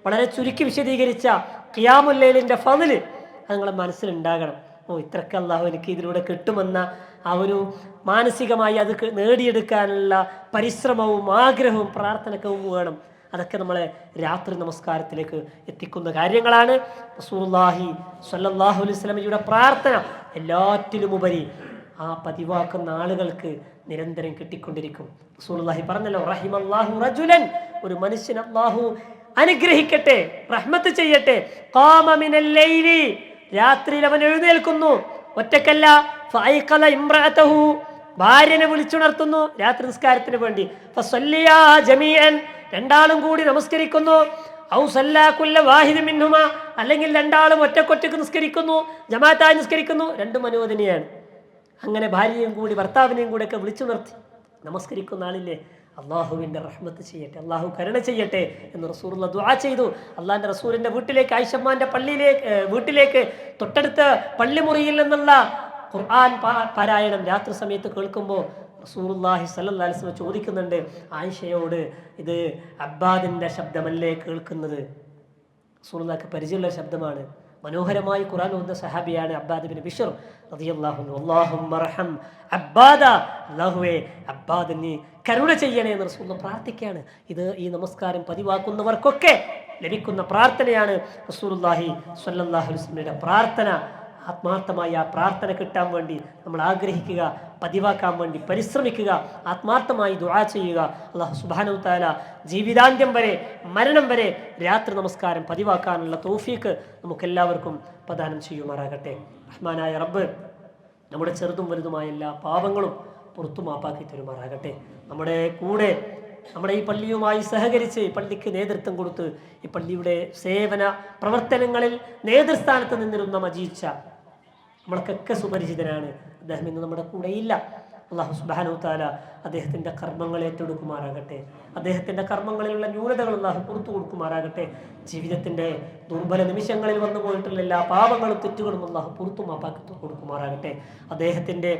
വളരെ ചുരുക്കി വിശദീകരിച്ച ഖിയാമുൽ ലൈലിൻ്റെ ഫദ്ല് അത് നിങ്ങളുടെ മനസ്സിലുണ്ടാകണം. ഇത്രയ്ക്ക് അള്ളാഹു എനിക്ക് ഇതിലൂടെ കിട്ടുമെന്ന ആ ഒരു മാനസികമായി അത് നേടിയെടുക്കാനുള്ള പരിശ്രമവും ആഗ്രഹവും പ്രാർത്ഥനക്കവും വേണം. അതൊക്കെ നമ്മളെ രാത്രി നമസ്കാരത്തിലേക്ക് എത്തിക്കുന്ന കാര്യങ്ങളാണ്. റസൂലുള്ളാഹി സ്വല്ലല്ലാഹു അലൈഹി വസല്ലമയുടെ പ്രാർത്ഥന എല്ലാറ്റിലുമുപരി ആ പതിവാക്കുന്ന ആളുകൾക്ക് നിരന്തരം കിട്ടിക്കൊണ്ടിരിക്കും. റസൂലുള്ളാഹി പറഞ്ഞല്ലോ, റഹിമല്ലാഹു റജുലൻ, ഒരു മനുഷ്യൻ അല്ലാഹു അനുഗ്രഹിക്കട്ടെ, റഹ്മത്ത് ചെയ്യട്ടെ, ഖാമ മിനൽ ലൈലി, രാത്രിയിൽ അവൻ എഴുന്നേൽക്കുന്നു, ഒറ്റക്കല്ല, ഫഅയ്ഖല ഇംറഅതഹു, ഭാര്യനെ വിളിച്ചുണർത്തുന്നു രാത്രി നിസ്കാരത്തിന് വേണ്ടി, ഫസല്ലിയാ ജമീഅൻ, രണ്ടാളും കൂടി നമസ്കരിക്കുന്നു, ഔ സല്ലാ കുല്ല വാഹിദ് മിൻഹുമാ, അല്ലെങ്കിൽ രണ്ടാളും ഒറ്റക്കൊറ്റക്ക് നിസ്കരിക്കുന്നു, ജമാഅത്തായി നിസ്കരിക്കുന്നു, രണ്ടും അനുവദനീയമാണ്. അങ്ങനെ ഭാര്യയും കൂടി ഭർത്താവിനെയും കൂടെ ഒക്കെ വിളിച്ചു നിർത്തി നമസ്കരിക്കുന്ന ആളില്ലേ, അള്ളാഹുവിൻ്റെ റഹ്മത്ത് ചെയ്യട്ടെ, അള്ളാഹു കരുണ ചെയ്യട്ടെ എന്ന് റസൂലുള്ള ദുആ ചെയ്തു. അള്ളാഹിൻ്റെ റസൂലിൻ്റെ വീട്ടിലേക്ക്, ആയിഷമ്മാൻ്റെ വീട്ടിലേക്ക് തൊട്ടടുത്ത പള്ളിമുറിയിൽ നിന്നുള്ള ഖുർആൻ പാരായണം രാത്രി സമയത്ത് കേൾക്കുമ്പോൾ റസൂലുള്ളാഹി സ്വല്ലല്ലാഹി അലൈഹി വസല്ലം ചോദിക്കുന്നുണ്ട് ആയിഷയോട്, ഇത് അബ്ബാദിൻ്റെ ശബ്ദമല്ലേ കേൾക്കുന്നത്? റസൂലുള്ളാഹിക്ക് പരിചയമുള്ള ശബ്ദമാണ്. മനോഹരമായി ഖുർആൻ ഓതുന്ന സഹാബിയാണ് അബ്ബാദ് ബിൻ ബിശ്ർ റളിയല്ലാഹു അൻഹു. അല്ലാഹുമ്മ റഹം അബ്ബാദ, അല്ലാഹുവേ അബ്ബാദിന് കരുണ ചെയ്യണേ എന്ന് റസൂലുള്ളാഹി പ്രാർത്ഥിക്കുകയാണ്. ഇത് ഈ നമസ്കാരം പതിവാക്കുന്നവർക്കൊക്കെ ലഭിക്കുന്ന പ്രാർത്ഥനയാണ്. റസൂലുള്ളാഹി സ്വല്ലല്ലാഹു അലൈഹി വസല്ലമയുടെ പ്രാർത്ഥന, ആത്മാർത്ഥമായി ആ പ്രാർത്ഥന കിട്ടാൻ വേണ്ടി നമ്മൾ ആഗ്രഹിക്കുക, പതിവാക്കാൻ വേണ്ടി പരിശ്രമിക്കുക, ആത്മാർത്ഥമായി ദുആ ചെയ്യുക. അല്ലാഹു സുബ്ഹാനഹു വ തആല ജീവിതാന്ത്യം വരെ, മരണം വരെ രാത്രി നമസ്കാരം പതിവാക്കാനുള്ള തൗഫീഖ് നമുക്കെല്ലാവർക്കും പ്രദാനം ചെയ്യുമാറാകട്ടെ. റഹ്മാനായ റബ്ബ് നമ്മുടെ ചെറുതും വലുതുമായ എല്ലാ പാപങ്ങളും പുറത്തു മാപ്പാക്കി തരുമാറാകട്ടെ. നമ്മുടെ കൂടെ, നമ്മുടെ ഈ പള്ളിയുമായി സഹകരിച്ച് പള്ളിക്ക് നേതൃത്വം കൊടുത്ത് ഈ പള്ളിയുടെ സേവന പ്രവർത്തനങ്ങളിൽ നേതൃസ്ഥാനത്ത് നിന്നിരുന്ന മജീദ് ഷാ നമ്മൾക്കൊക്കെ സുപരിചിതനാണ്. അദ്ദേഹം ഇന്ന് നമ്മുടെ കൂടെയില്ല. അല്ലാഹു സുബ്ഹാനഹു വ തആല അദ്ദേഹത്തിൻ്റെ കർമ്മങ്ങളെ ഏറ്റെടുക്കുമാറാകട്ടെ. അദ്ദേഹത്തിൻ്റെ കർമ്മങ്ങളിലുള്ള ന്യൂനതകൾ അല്ലാഹു പുറത്തു കൊടുക്കുമാറാകട്ടെ. ജീവിതത്തിൻ്റെ ദുർബല നിമിഷങ്ങളിൽ വന്നു പോയിട്ടുള്ള എല്ലാ പാപങ്ങളും തെറ്റുകളും അല്ലാഹു പുറത്തു മാപ്പാക്കി കൊടുക്കുമാറാകട്ടെ. അദ്ദേഹത്തിൻ്റെ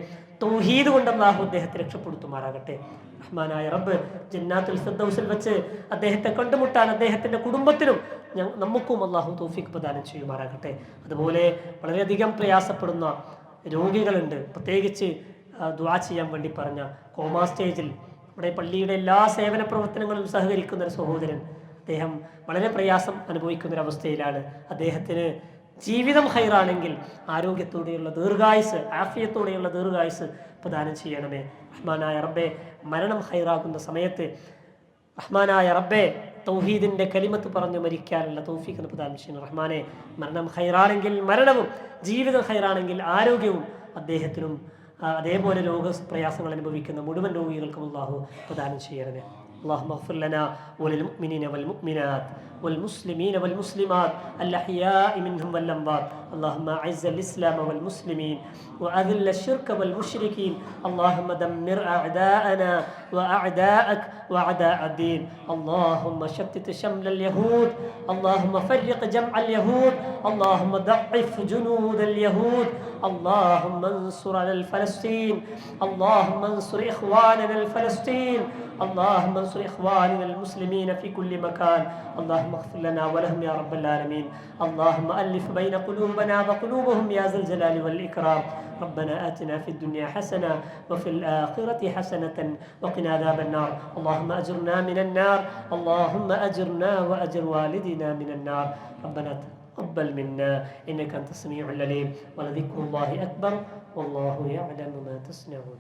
തൗഹീദ് കൊണ്ട് അല്ലാഹു അദ്ദേഹത്തെ രക്ഷപ്പെടുത്തുമാറാകട്ടെ. റഹ്മാനായ റബ്ബ് ജന്നാത്തുൽ ഫിർദൗസിൽ വെച്ച് അദ്ദേഹത്തെ കണ്ടുമുട്ടാൻ അദ്ദേഹത്തിൻ്റെ കുടുംബത്തിനും നമുക്കും അല്ലാഹു തൗഫീഖ് പ്രദാനം ചെയ്യുമാറാകട്ടെ. അതുപോലെ വളരെയധികം പ്രയാസപ്പെടുന്ന രോഗികളുണ്ട്. പ്രത്യേകിച്ച് ദുആ ചെയ്യാൻ വേണ്ടി പറഞ്ഞ കോമാ സ്റ്റേജിൽ നമ്മുടെ പള്ളിയുടെ എല്ലാ സേവന പ്രവർത്തനങ്ങളിലും സഹകരിക്കുന്ന ഒരു സഹോദരൻ, അദ്ദേഹം വളരെ പ്രയാസം അനുഭവിക്കുന്നൊരവസ്ഥയിലാണ്. അദ്ദേഹത്തിന് ജീവിതം ഹൈറാണെങ്കിൽ ആരോഗ്യത്തോടെയുള്ള ദീർഘായുസ്, ആഫിയത്തോടെയുള്ള ദീർഘായുസ് പ്രദാനം ചെയ്യണമേ. റഹ്മാനായ റബ്ബെ, മരണം ഹൈറാകുന്ന സമയത്ത് റഹ്മാനായ റബ്ബെ തൗഹീദിൻ്റെ കലിമത്ത് പറഞ്ഞു മരിക്കാനുള്ള തൗഫീഖ് പ്രദാനം ചെയ്യണം. റഹ്മാനെ, മരണം ഹൈറാണെങ്കിൽ മരണവും, ജീവിതം ഹൈറാണെങ്കിൽ ആരോഗ്യവും അദ്ദേഹത്തിനും അതേപോലെ രോഗപ്രയാസങ്ങൾ അനുഭവിക്കുന്ന മുഴുവൻ രോഗികൾക്കും അല്ലാഹു പ്രദാനം ചെയ്യണമേ. اللهم اغفر لنا وللمؤمنين والمؤمنات والمسلمين والمسلمات الأحياء منهم والأموات. اللهم أعز الإسلام والمسلمين وأذل الشرك والمشركين. اللهم دمر أعداءنا وأعداءك وأعداء الدين. اللهم شتت شمل اليهود. اللهم فرق جمع اليهود. اللهم ضعف جنود اليهود. اللهم انصر على الفلسطين. اللهم انصر إخواننا الفلسطين. اللهم انصر إخواننا المسلمين في كل مكان. اللهم اغفر لنا ولهم يا رب العالمين. اللهم ألف بين قلوبنا وقلوبهم يا ذا الجلال والإكرام. ربنا آتنا في الدنيا حسنة وفي الآخرة حسنة وقنا عذاب النار. اللهم أجرنا من النار. اللهم أجرنا وأجر والدنا من النار. ربنا تقبل منا إنك أنت السميع العليم ولذكر الله أكبر والله يعلم ما تصنعون.